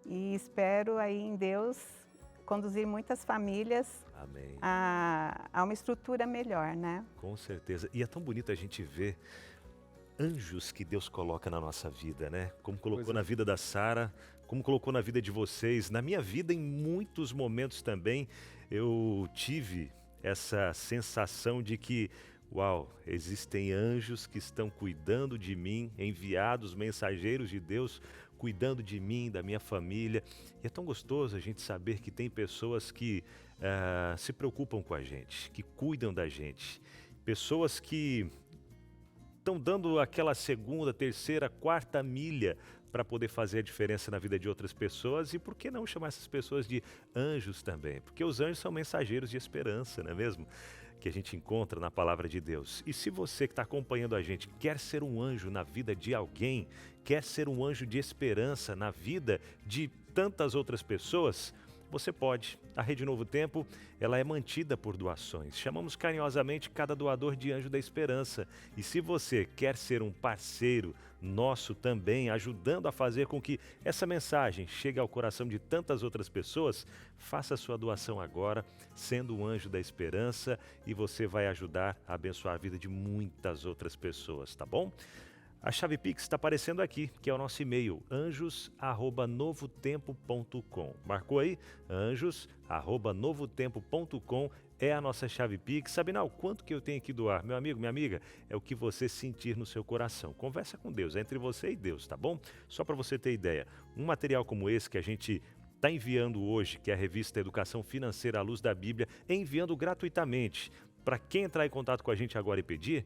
E espero aí em Deus conduzir muitas famílias Amém. a uma estrutura melhor, né? Com certeza. E é tão bonito a gente ver anjos que Deus coloca na nossa vida, né? Como colocou Pois é. na vida da Sara, como colocou na vida de vocês, na minha vida em muitos momentos também, eu tive essa sensação de que, uau, existem anjos que estão cuidando de mim, enviados, mensageiros de Deus, cuidando de mim, da minha família. E é tão gostoso a gente saber que tem pessoas que se preocupam com a gente, que cuidam da gente. Pessoas que estão dando aquela segunda, terceira, quarta milha para poder fazer a diferença na vida de outras pessoas. E por que não chamar essas pessoas de anjos também? Porque os anjos são mensageiros de esperança, não é mesmo? Que a gente encontra na palavra de Deus. E se você que está acompanhando a gente quer ser um anjo na vida de alguém, quer ser um anjo de esperança na vida de tantas outras pessoas, você pode. A Rede Novo Tempo, ela é mantida por doações. Chamamos carinhosamente cada doador de anjo da esperança. E se você quer ser um parceiro nosso também, ajudando a fazer com que essa mensagem chegue ao coração de tantas outras pessoas, faça a sua doação agora, sendo um anjo da esperança, e você vai ajudar a abençoar a vida de muitas outras pessoas, tá bom? A chave Pix está aparecendo aqui, que é o nosso e-mail, anjos@novotempo.com. Marcou aí? anjos@novotempo.com é a nossa chave Pix. Sabinal, quanto que eu tenho que doar? Meu amigo, minha amiga, é o que você sentir no seu coração. Conversa com Deus, é entre você e Deus, tá bom? Só para você ter ideia, um material como esse que a gente está enviando hoje, que é a revista Educação Financeira à Luz da Bíblia, enviando gratuitamente. Para quem entrar em contato com a gente agora e pedir,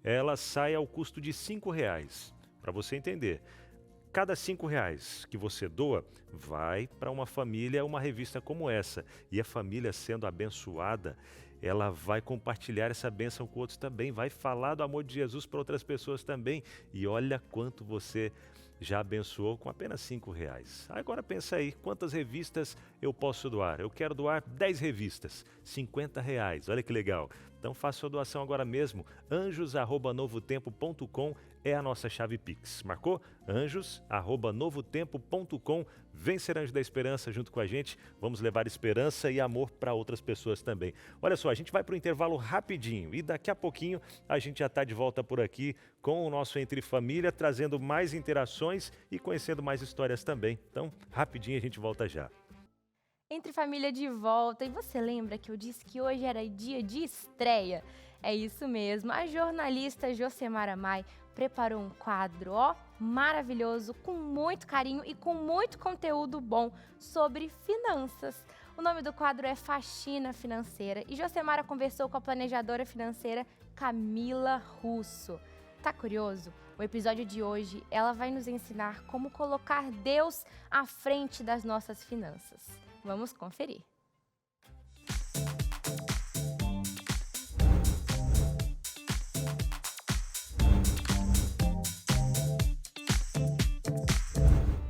ela sai ao custo de R$5, para você entender. Cada R$5 que você doa vai para uma família, uma revista como essa. E a família sendo abençoada, ela vai compartilhar essa bênção com outros também, vai falar do amor de Jesus para outras pessoas também. E olha quanto você já abençoou com apenas R$5. Agora pensa aí, quantas revistas eu posso doar? Eu quero doar 10 revistas, R$50. Olha que legal. Então faça sua doação agora mesmo. anjos@novotempo.com é a nossa chave Pix. Marcou? anjos@novotempo.com. Vem ser Anjo da Esperança junto com a gente. Vamos levar esperança e amor para outras pessoas também. Olha só, a gente vai para o intervalo rapidinho e daqui a pouquinho a gente já está de volta por aqui com o nosso Entre Família, trazendo mais interações e conhecendo mais histórias também. Então, rapidinho a gente volta já. Entre Família de volta. E você lembra que eu disse que hoje era dia de estreia? É isso mesmo. A jornalista Josemara Mai preparou um quadro, maravilhoso, com muito carinho e com muito conteúdo bom sobre finanças. O nome do quadro é Faxina Financeira e Josemara conversou com a planejadora financeira Camila Russo. Tá curioso? O episódio de hoje, ela vai nos ensinar como colocar Deus à frente das nossas finanças. Vamos conferir.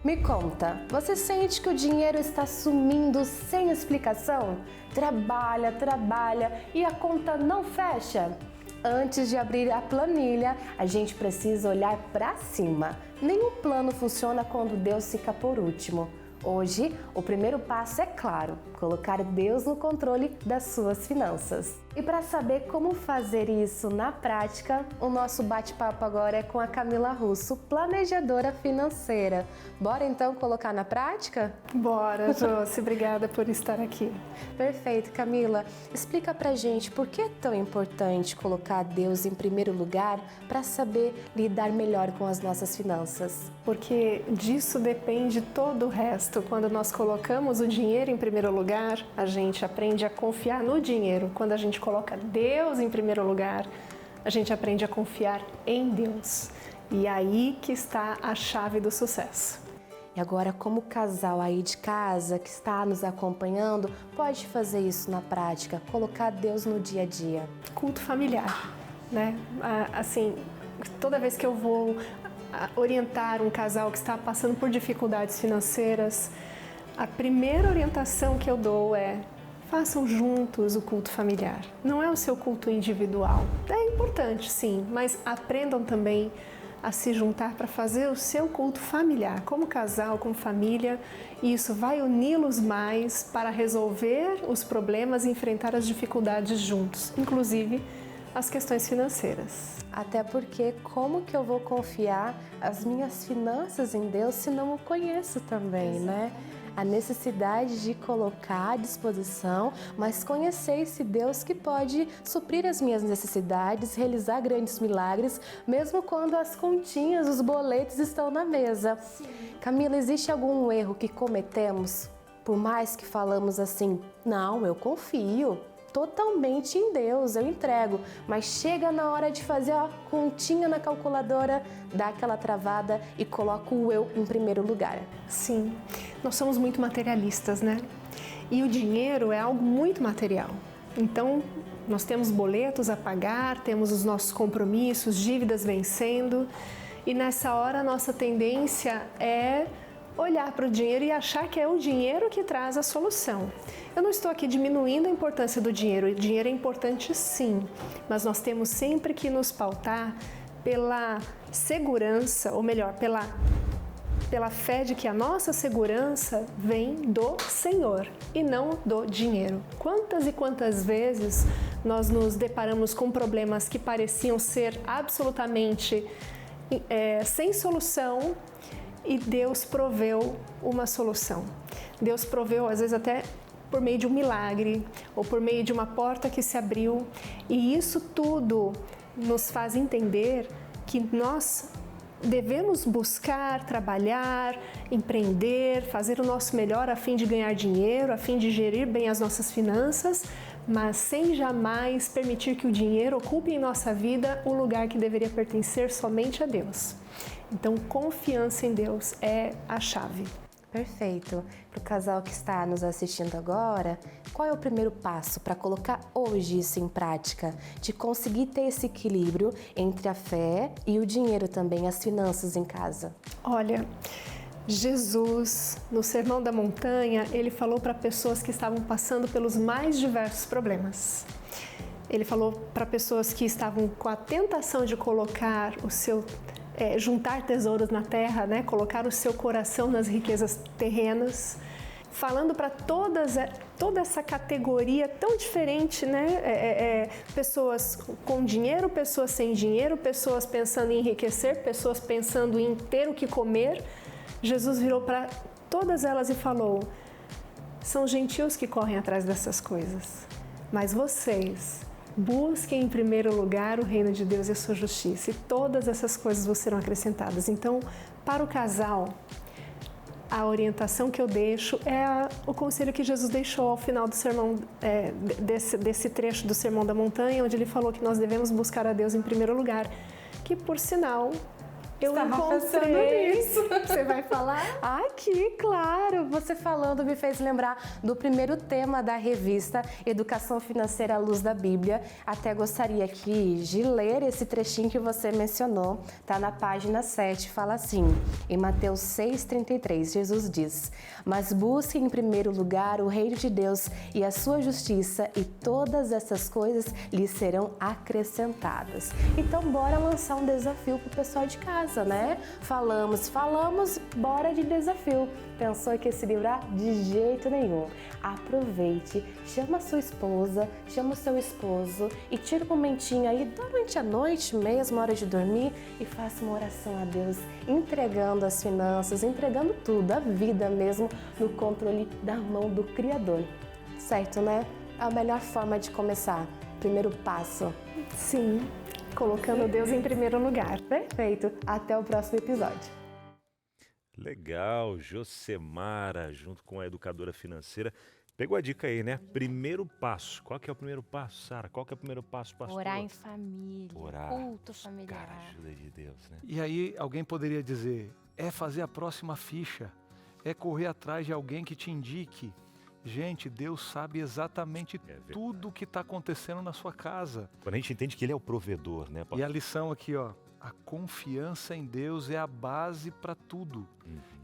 Me conta, você sente que o dinheiro está sumindo sem explicação? Trabalha e a conta não fecha? Antes de abrir a planilha, a gente precisa olhar para cima. Nenhum plano funciona quando Deus fica por último. Hoje, o primeiro passo é claro, colocar Deus no controle das suas finanças. E para saber como fazer isso na prática, o nosso bate-papo agora é com a Camila Russo, planejadora financeira. Bora então colocar na prática? Bora, Josi, obrigada por estar aqui. Perfeito, Camila. Explica pra gente por que é tão importante colocar Deus em primeiro lugar para saber lidar melhor com as nossas finanças. Porque disso depende todo o resto. Quando nós colocamos o dinheiro em primeiro lugar, a gente aprende a confiar no dinheiro. Quando a gente coloca Deus em primeiro lugar, a gente aprende a confiar em Deus. E aí que está a chave do sucesso. E agora, como casal aí de casa que está nos acompanhando, pode fazer isso na prática, colocar Deus no dia a dia? Culto familiar, né? Assim, toda vez que eu vou orientar um casal que está passando por dificuldades financeiras, a primeira orientação que eu dou é: façam juntos o culto familiar. Não é o seu culto individual. É importante, sim, mas aprendam também a se juntar para fazer o seu culto familiar, como casal, como família, e isso vai uni-los mais para resolver os problemas e enfrentar as dificuldades juntos, inclusive as questões financeiras. Até porque como que eu vou confiar as minhas finanças em Deus se não o conheço também, né? A necessidade de colocar à disposição, mas conhecer esse Deus que pode suprir as minhas necessidades, realizar grandes milagres, mesmo quando as continhas, os boletos estão na mesa. Sim. Camila, existe algum erro que cometemos? Por mais que falamos assim, não, eu confio totalmente em Deus, eu entrego, mas chega na hora de fazer a continha na calculadora, dá aquela travada e coloca o eu em primeiro lugar. Sim, nós somos muito materialistas, né? E o dinheiro é algo muito material. Então, nós temos boletos a pagar, temos os nossos compromissos, dívidas vencendo, e nessa hora a nossa tendência é olhar para o dinheiro e achar que é o dinheiro que traz a solução. Eu não estou aqui diminuindo a importância do dinheiro, o dinheiro é importante sim, mas nós temos sempre que nos pautar pela segurança, ou melhor, pela fé de que a nossa segurança vem do Senhor e não do dinheiro. Quantas e quantas vezes nós nos deparamos com problemas que pareciam ser absolutamente sem solução, e Deus proveu uma solução. Deus proveu, às vezes até por meio de um milagre ou por meio de uma porta que se abriu. E isso tudo nos faz entender que nós devemos buscar, trabalhar, empreender, fazer o nosso melhor a fim de ganhar dinheiro, a fim de gerir bem as nossas finanças, mas sem jamais permitir que o dinheiro ocupe em nossa vida o lugar que deveria pertencer somente a Deus. Então, confiança em Deus é a chave. Perfeito. Para o casal que está nos assistindo agora, qual é o primeiro passo para colocar hoje isso em prática? De conseguir ter esse equilíbrio entre a fé e o dinheiro também, as finanças em casa? Olha, Jesus, no Sermão da Montanha, ele falou para pessoas que estavam passando pelos mais diversos problemas. Ele falou para pessoas que estavam com a tentação de colocar o seu juntar tesouros na terra, né? Colocar o seu coração nas riquezas terrenas, falando para toda essa categoria tão diferente, né? Pessoas com dinheiro, pessoas sem dinheiro, pessoas pensando em enriquecer, pessoas pensando em ter o que comer. Jesus virou para todas elas e falou: são gentios que correm atrás dessas coisas, mas vocês busquem em primeiro lugar o reino de Deus e a sua justiça, e todas essas coisas vos serão acrescentadas. Então, para o casal, a orientação que eu deixo é o conselho que Jesus deixou ao final do sermão, desse trecho do Sermão da Montanha, onde ele falou que nós devemos buscar a Deus em primeiro lugar, que, por sinal, eu encontrei. Nisso. Você vai falar? Aqui, claro! Você falando me fez lembrar do primeiro tema da revista Educação Financeira à Luz da Bíblia. Até gostaria aqui de ler esse trechinho que você mencionou. Tá na página 7, fala assim, em Mateus 6,33, Jesus diz: mas busque em primeiro lugar o reino de Deus e a sua justiça, e todas essas coisas lhe serão acrescentadas. Então, bora lançar um desafio pro pessoal de casa, né? Falamos, bora de desafio. Pensou que ia se livrar? De jeito nenhum. Aproveite, chama a sua esposa, chama o seu esposo e tira um momentinho aí durante a noite mesmo, hora de dormir, e faça uma oração a Deus, entregando as finanças, entregando tudo, a vida mesmo, no controle da mão do Criador. Certo, né? É a melhor forma de começar. Primeiro passo. Sim, colocando Deus em primeiro lugar. Perfeito. Até o próximo episódio. Legal, Josemara, junto com a educadora financeira. Pegou a dica aí, né? Primeiro passo. Qual que é o primeiro passo, Sara? Qual que é o primeiro passo, pastor? Orar em família, Orar. culto familiar. Cara, ajuda de Deus, né? E aí alguém poderia dizer, é fazer a próxima ficha, é correr atrás de alguém que te indique. Gente, Deus sabe exatamente tudo o que está acontecendo na sua casa. Quando a gente entende que Ele é o provedor, né, pastor? E a lição aqui, ó, a confiança em Deus é a base para tudo.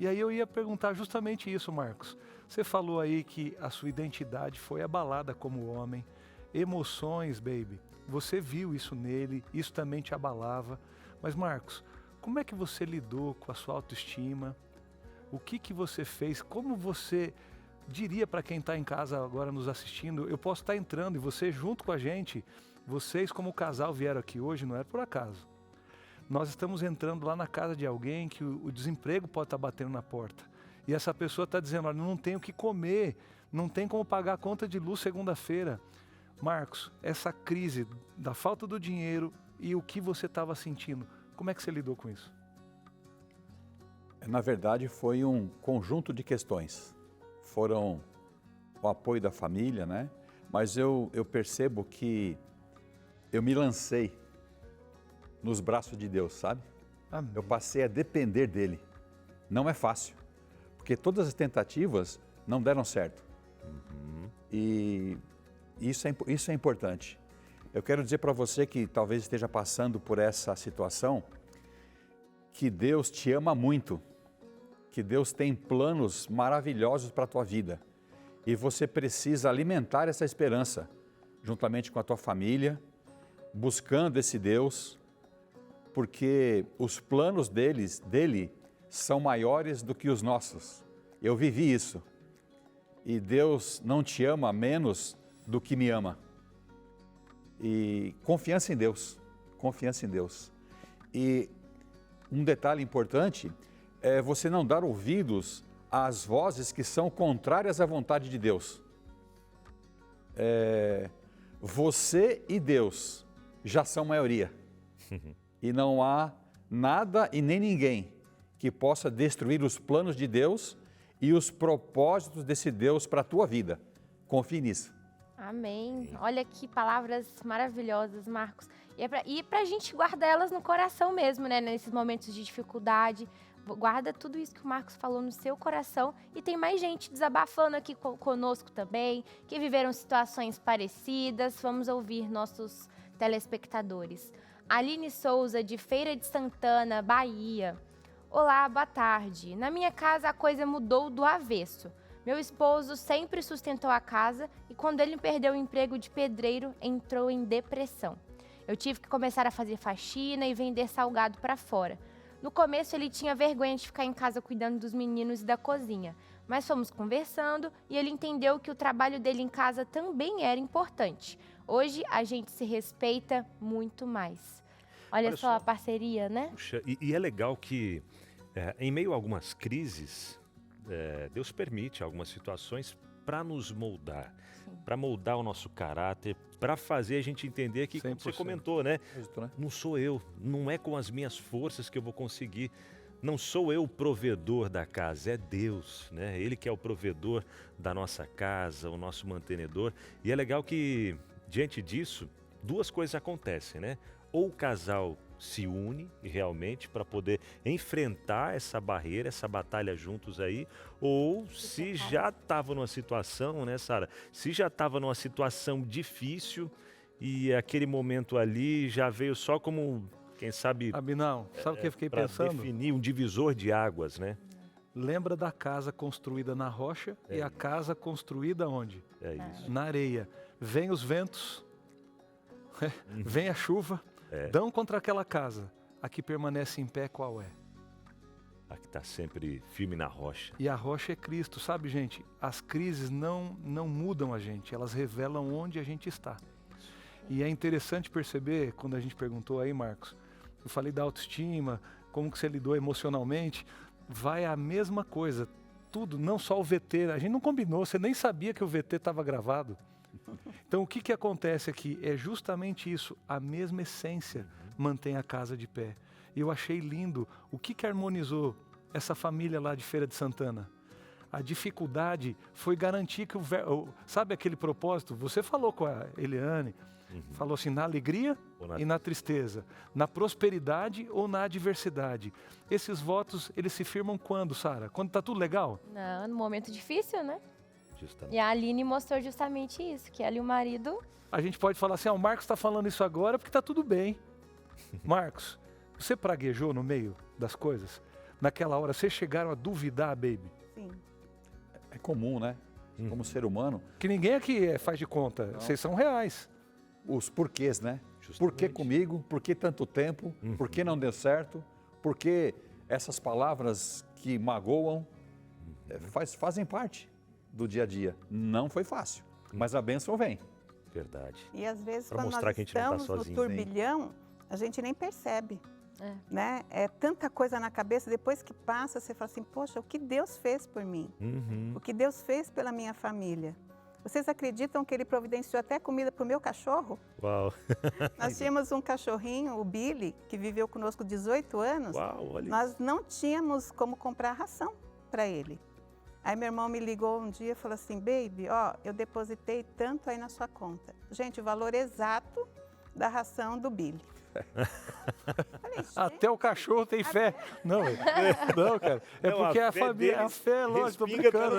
E aí eu ia perguntar justamente isso, Marcos. Você falou aí que a sua identidade foi abalada como homem. Emoções, baby, você viu isso nele, isso também te abalava. Mas, Marcos, como é que você lidou com a sua autoestima? O que você fez? Como você diria para quem está em casa agora nos assistindo? Eu posso estar entrando e você junto com a gente, vocês como casal vieram aqui hoje, não é por acaso. Nós estamos entrando lá na casa de alguém que o desemprego pode estar batendo na porta. E essa pessoa está dizendo, olha, não tenho o que comer, não tem como pagar a conta de luz segunda-feira. Marcos, essa crise da falta do dinheiro e o que você estava sentindo, como é que você lidou com isso? Na verdade, foi um conjunto de questões. Foram o apoio da família, né? Mas eu percebo que eu me lancei nos braços de Deus, sabe? Amém. Eu passei a depender dele. Não é fácil, porque todas as tentativas não deram certo. E isso é importante. Eu quero dizer para você que talvez esteja passando por essa situação, que Deus te ama muito, que Deus tem planos maravilhosos para a tua vida. E você precisa alimentar essa esperança, juntamente com a tua família, buscando esse Deus, porque os planos dele são maiores do que os nossos. Eu vivi isso. E Deus não te ama menos do que me ama. E confiança em Deus, confiança em Deus. E um detalhe importante é você não dar ouvidos às vozes que são contrárias à vontade de Deus. Você e Deus já são maioria. E não há nada e nem ninguém que possa destruir os planos de Deus e os propósitos desse Deus para a tua vida. Confie nisso. Amém. Olha que palavras maravilhosas, Marcos. E para a gente guardar elas no coração mesmo, né? Nesses momentos de dificuldade. Guarda tudo isso que o Marcos falou no seu coração. E tem mais gente desabafando aqui conosco também, que viveram situações parecidas. Vamos ouvir nossos telespectadores. Aline Souza, de Feira de Santana, Bahia. Olá, boa tarde. Na minha casa a coisa mudou do avesso. Meu esposo sempre sustentou a casa e quando ele perdeu o emprego de pedreiro, entrou em depressão. Eu tive que começar a fazer faxina e vender salgado para fora. No começo ele tinha vergonha de ficar em casa cuidando dos meninos e da cozinha, mas fomos conversando e ele entendeu que o trabalho dele em casa também era importante. Hoje a gente se respeita muito mais. Olha só a parceria, né? Puxa, e é legal que em meio a algumas crises, Deus permite algumas situações para nos moldar, para moldar o nosso caráter, para fazer a gente entender que, como você comentou, né? Não sou eu, não é com as minhas forças que eu vou conseguir, não sou eu o provedor da casa, é Deus, né? Ele que é o provedor da nossa casa, o nosso mantenedor. E é legal que, diante disso, duas coisas acontecem, né? Ou o casal se une realmente para poder enfrentar essa barreira, essa batalha juntos aí, ou se já estava numa situação, né, Sara? Se já estava numa situação difícil e aquele momento ali já veio só como, quem sabe... Abinão, sabe o que eu fiquei pensando? Para definir um divisor de águas, né? Lembra da casa construída na rocha e a casa construída onde? É isso. Na areia. Vem os ventos, vem a chuva, dão contra aquela casa. A que permanece em pé, qual é? A que está sempre firme na rocha. E a rocha é Cristo, sabe, gente? As crises não mudam a gente, elas revelam onde a gente está. E é interessante perceber, quando a gente perguntou aí, Marcos, eu falei da autoestima, como que você lidou emocionalmente, vai a mesma coisa, tudo, não só o VT, a gente não combinou, você nem sabia que o VT estava gravado. Então o que acontece aqui? É justamente isso, a mesma essência mantém a casa de pé. E eu achei lindo, o que harmonizou essa família lá de Feira de Santana? A dificuldade foi garantir que sabe aquele propósito? Você falou com a Eliane, falou assim, na alegria e na tristeza, na prosperidade ou na adversidade. Esses votos, eles se firmam quando, Sara? Quando está tudo legal? Não, no momento difícil, né? Justamente. E a Aline mostrou justamente isso, que ela e o marido... A gente pode falar assim, o Marcos está falando isso agora porque está tudo bem. Marcos, você praguejou no meio das coisas? Naquela hora, vocês chegaram a duvidar, baby? Sim. É comum, né? Como ser humano. Que ninguém aqui faz de conta, vocês são reais. Os porquês, né? Justamente. Por que comigo? Por que tanto tempo? Por que não deu certo? Por que essas palavras que magoam fazem parte do dia a dia? Não foi fácil, mas a bênção vem. Verdade. E às vezes, Pra quando mostrar nós que a gente não tá estamos no sozinho, turbilhão, a gente nem percebe. Né? É tanta coisa na cabeça, depois que passa, você fala assim, poxa, o que Deus fez por mim? O que Deus fez pela minha família? Vocês acreditam que Ele providenciou até comida para o meu cachorro? Uau! Nós tínhamos um cachorrinho, o Billy, que viveu conosco 18 anos. Uau, olha. Nós não tínhamos como comprar ração para ele. Aí meu irmão me ligou um dia e falou assim, baby, ó, eu depositei tanto aí na sua conta. Gente, o valor exato da ração do Billy. Falei, Até o cachorro tem fé. Não, não, cara. É Não, porque a a fé família, a deles fé, lógico, tô respinga brincando.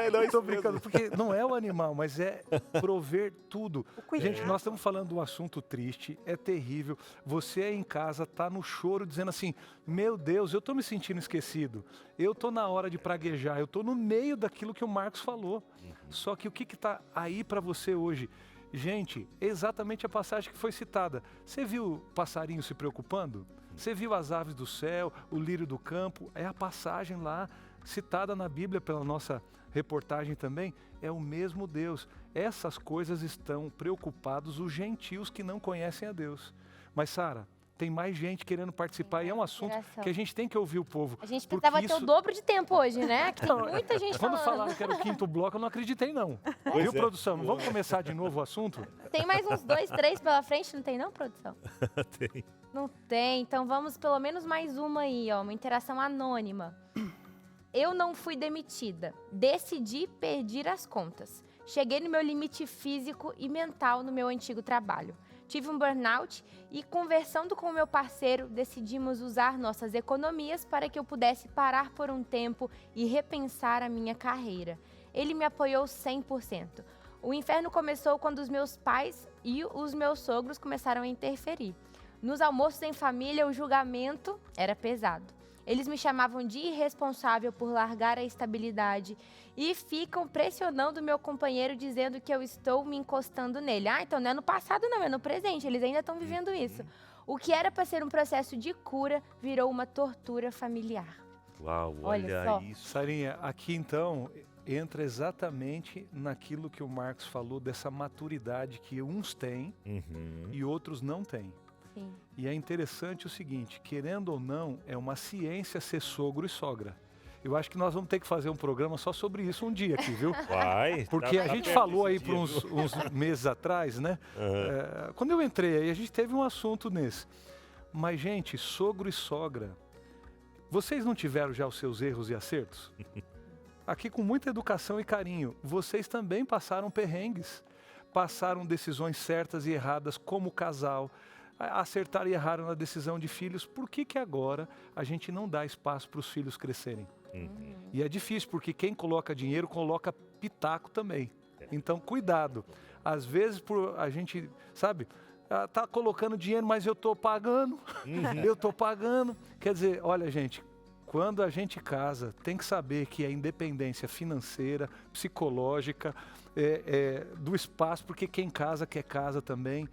pelo- Tô brincando, porque não é o animal, mas é prover tudo. cuidado. Gente, nós estamos falando de um assunto triste, é terrível. Você aí em casa tá no choro dizendo assim, meu Deus, eu tô me sentindo esquecido. Eu tô na hora de praguejar, eu tô no meio daquilo que o Marcos falou. Só que o que tá aí para você hoje? Gente, exatamente a passagem que foi citada. Você viu o passarinho se preocupando? Você viu as aves do céu, o lírio do campo? É a passagem lá, citada na Bíblia pela nossa reportagem também. É o mesmo Deus. Essas coisas estão preocupados os gentios que não conhecem a Deus. Mas, Sara, tem mais gente querendo participar e é um assunto que a gente tem que ouvir o povo. A gente porque precisava ter o dobro de tempo hoje, né? Que tem Não, muita gente Quando falando. falaram que era o quinto bloco, eu não acreditei, não. Viu, produção? Não vamos começar de novo o assunto? Tem mais uns 2, 3 pela frente, não tem não, produção? Tem. Não tem, então vamos pelo menos mais uma aí, ó, uma interação anônima. Eu não fui demitida, decidi pedir as contas. Cheguei no meu limite físico e mental no meu antigo trabalho. tive um burnout e, conversando com o meu parceiro, decidimos usar nossas economias para que eu pudesse parar por um tempo e repensar a minha carreira. Ele me apoiou 100%. O inferno começou quando os meus pais e os meus sogros começaram a interferir. Nos almoços em família, o julgamento era pesado. Eles me chamavam de irresponsável por largar a estabilidade e ficam pressionando meu companheiro dizendo que eu estou me encostando nele. Ah, então não é no passado não, é no presente, eles ainda estão vivendo isso. O que era para ser um processo de cura virou uma tortura familiar. Uau, Olha só. isso. Sarinha, aqui então entra exatamente naquilo que o Marcos falou, dessa maturidade que uns têm e outros não têm. Sim. E é interessante o seguinte, querendo ou não, é uma ciência ser sogro e sogra. Eu acho que nós vamos ter que fazer um programa só sobre isso um dia aqui, viu? Vai. Porque a gente falou aí por uns uns meses atrás, né? Quando eu entrei aí, a gente teve um assunto nesse. Mas, gente, sogro e sogra, vocês não tiveram já os seus erros e acertos? Aqui com muita educação e carinho, vocês também passaram perrengues. Passaram decisões certas e erradas como casal, acertaram e erraram na decisão de filhos. Por que que agora a gente não dá espaço para os filhos crescerem? E é difícil, porque quem coloca dinheiro coloca pitaco também. Então, cuidado. Às vezes, a gente, sabe, tá colocando dinheiro, mas eu tô pagando, eu tô pagando. Quer dizer, olha, gente, quando a gente casa, tem que saber que a independência financeira, psicológica, do espaço, porque quem casa quer casa também.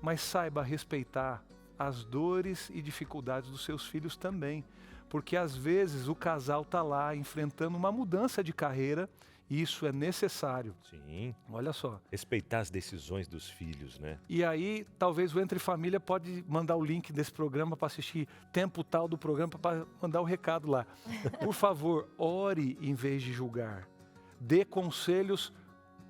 Mas saiba respeitar as dores e dificuldades dos seus filhos também. Porque às vezes o casal está lá enfrentando uma mudança de carreira e isso é necessário. Sim. Olha só. Respeitar as decisões dos filhos, né? E aí, talvez o Entre Família pode mandar o link desse programa para assistir tempo tal do programa, para mandar o recado lá. Por favor, ore em vez de julgar. Dê conselhos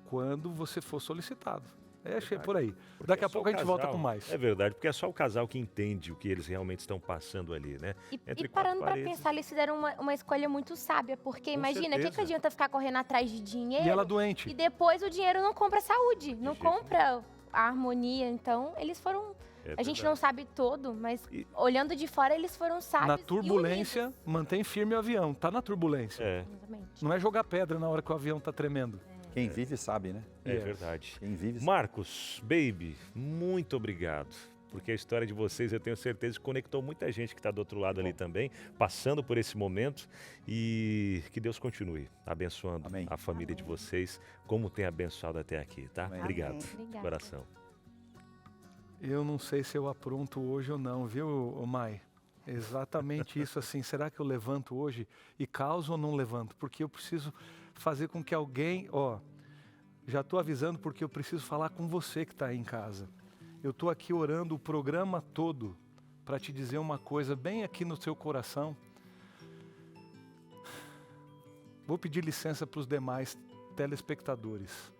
quando você for solicitado. É por aí. Daqui a pouco a gente volta com mais. É verdade, porque é só o casal que entende o que eles realmente estão passando ali, né? E parando para pensar, eles fizeram uma escolha muito sábia, porque imagina, o que adianta ficar correndo atrás de dinheiro? E ela doente. E depois o dinheiro não compra saúde, não compra a harmonia. Então, eles foram... a gente não sabe todo, mas olhando de fora, eles foram sábios. Na turbulência, mantém firme o avião. Tá na turbulência. Exatamente. Não é jogar pedra na hora que o avião tá tremendo. Quem vive sabe, né? É verdade. Quem vive sabe. Marcos, baby, muito obrigado. Porque a história de vocês, eu tenho certeza, que conectou muita gente que está do outro lado ali também, passando por esse momento. E que Deus continue abençoando a família de vocês, como tem abençoado até aqui, tá? Amém. Obrigado, Obrigada. de coração. Eu não sei se eu apronto hoje ou não, viu, Mai? Exatamente isso, assim, será que eu levanto hoje e causo ou não levanto? Porque eu preciso fazer com que alguém, já estou avisando porque eu preciso falar com você que está aí em casa. Eu estou aqui orando o programa todo para te dizer uma coisa bem aqui no seu coração. Vou pedir licença para os demais telespectadores.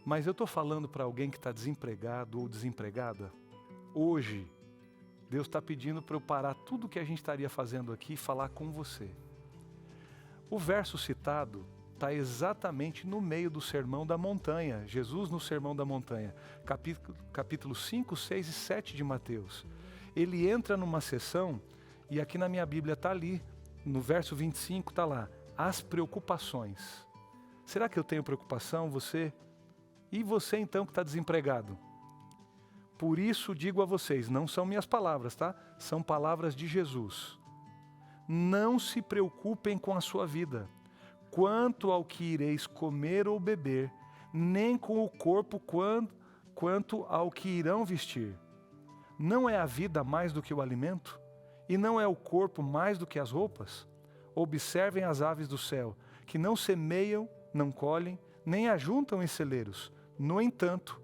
Mas eu estou falando para alguém que está desempregado ou desempregada. Hoje, Deus está pedindo para eu parar tudo o que a gente estaria fazendo aqui e falar com você. O verso citado está exatamente no meio do Sermão da Montanha. Jesus no Sermão da Montanha, capítulo 5, 6 e 7 de Mateus. Ele entra numa sessão, e aqui na minha Bíblia está ali, no verso 25 está lá, as preocupações. Será que eu tenho preocupação, você? E você então que está desempregado? Por isso digo a vocês, não são minhas palavras, tá? São palavras de Jesus. Não se preocupem com a sua vida, quanto ao que ireis comer ou beber, nem com o corpo quanto ao que irão vestir. Não é a vida mais do que o alimento? E não é o corpo mais do que as roupas? Observem as aves do céu, que não semeiam, não colhem, nem ajuntam em celeiros. No entanto,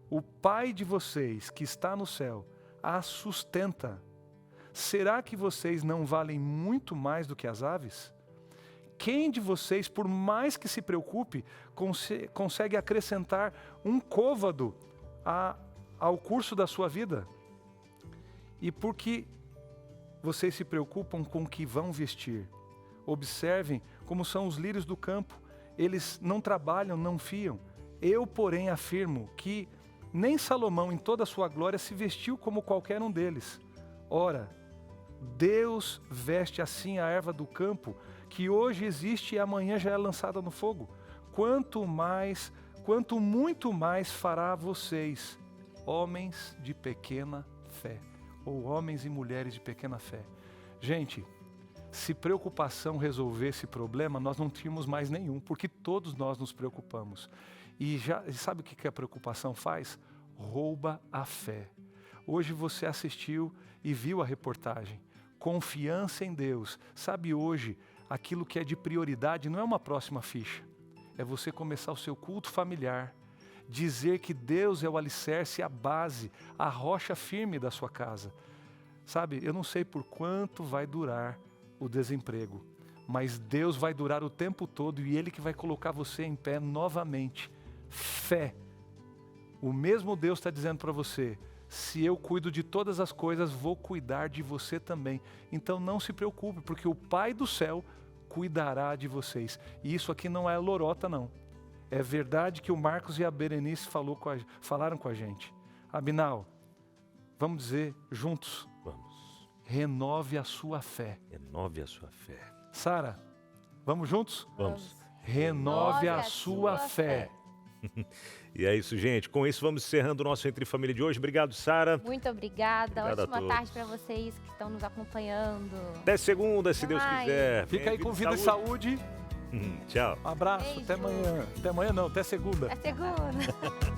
o Pai de vocês, que está no céu, as sustenta. Será que vocês não valem muito mais do que as aves? Quem de vocês, por mais que se preocupe, consegue acrescentar um côvado ao curso da sua vida? E por que vocês se preocupam com o que vão vestir? Observem como são os lírios do campo. Eles não trabalham, não fiam. Eu, porém, afirmo que Nem Salomão, em toda a sua glória, se vestiu como qualquer um deles. Ora, Deus veste assim a erva do campo, que hoje existe e amanhã já é lançada no fogo. Quanto muito mais fará vocês, homens de pequena fé, ou homens e mulheres de pequena fé. Gente, se preocupação resolvesse esse problema, nós não tínhamos mais nenhum, porque todos nós nos preocupamos. E sabe o que a preocupação faz? Rouba a fé. Hoje você assistiu e viu a reportagem. Confiança em Deus. Sabe, hoje, aquilo que é de prioridade não é uma próxima ficha. É você começar o seu culto familiar. Dizer que Deus é o alicerce, a base, a rocha firme da sua casa. Sabe, eu não sei por quanto vai durar o desemprego, mas Deus vai durar o tempo todo e Ele que vai colocar você em pé novamente. Fé. O mesmo Deus está dizendo para você, se eu cuido de todas as coisas, vou cuidar de você também. Então não se preocupe, porque o Pai do céu cuidará de vocês. E isso aqui não é lorota, não. É verdade que o Marcos e a Berenice falaram com a gente. Abinal, vamos dizer juntos. Vamos. Renove a sua fé. Renove a sua fé. Sara, vamos juntos? Vamos. Renove a sua fé. E é isso, gente. Com isso, vamos encerrando o nosso Entre Família de hoje. Obrigado, Sara. Muito obrigada. Obrigado a Ótima todos. tarde para vocês que estão nos acompanhando. Até segunda, se Até Deus mais. quiser. Fica aí com vida e saúde. Tchau. Um abraço, Beijo. até amanhã. Até amanhã não, até segunda. Até segunda.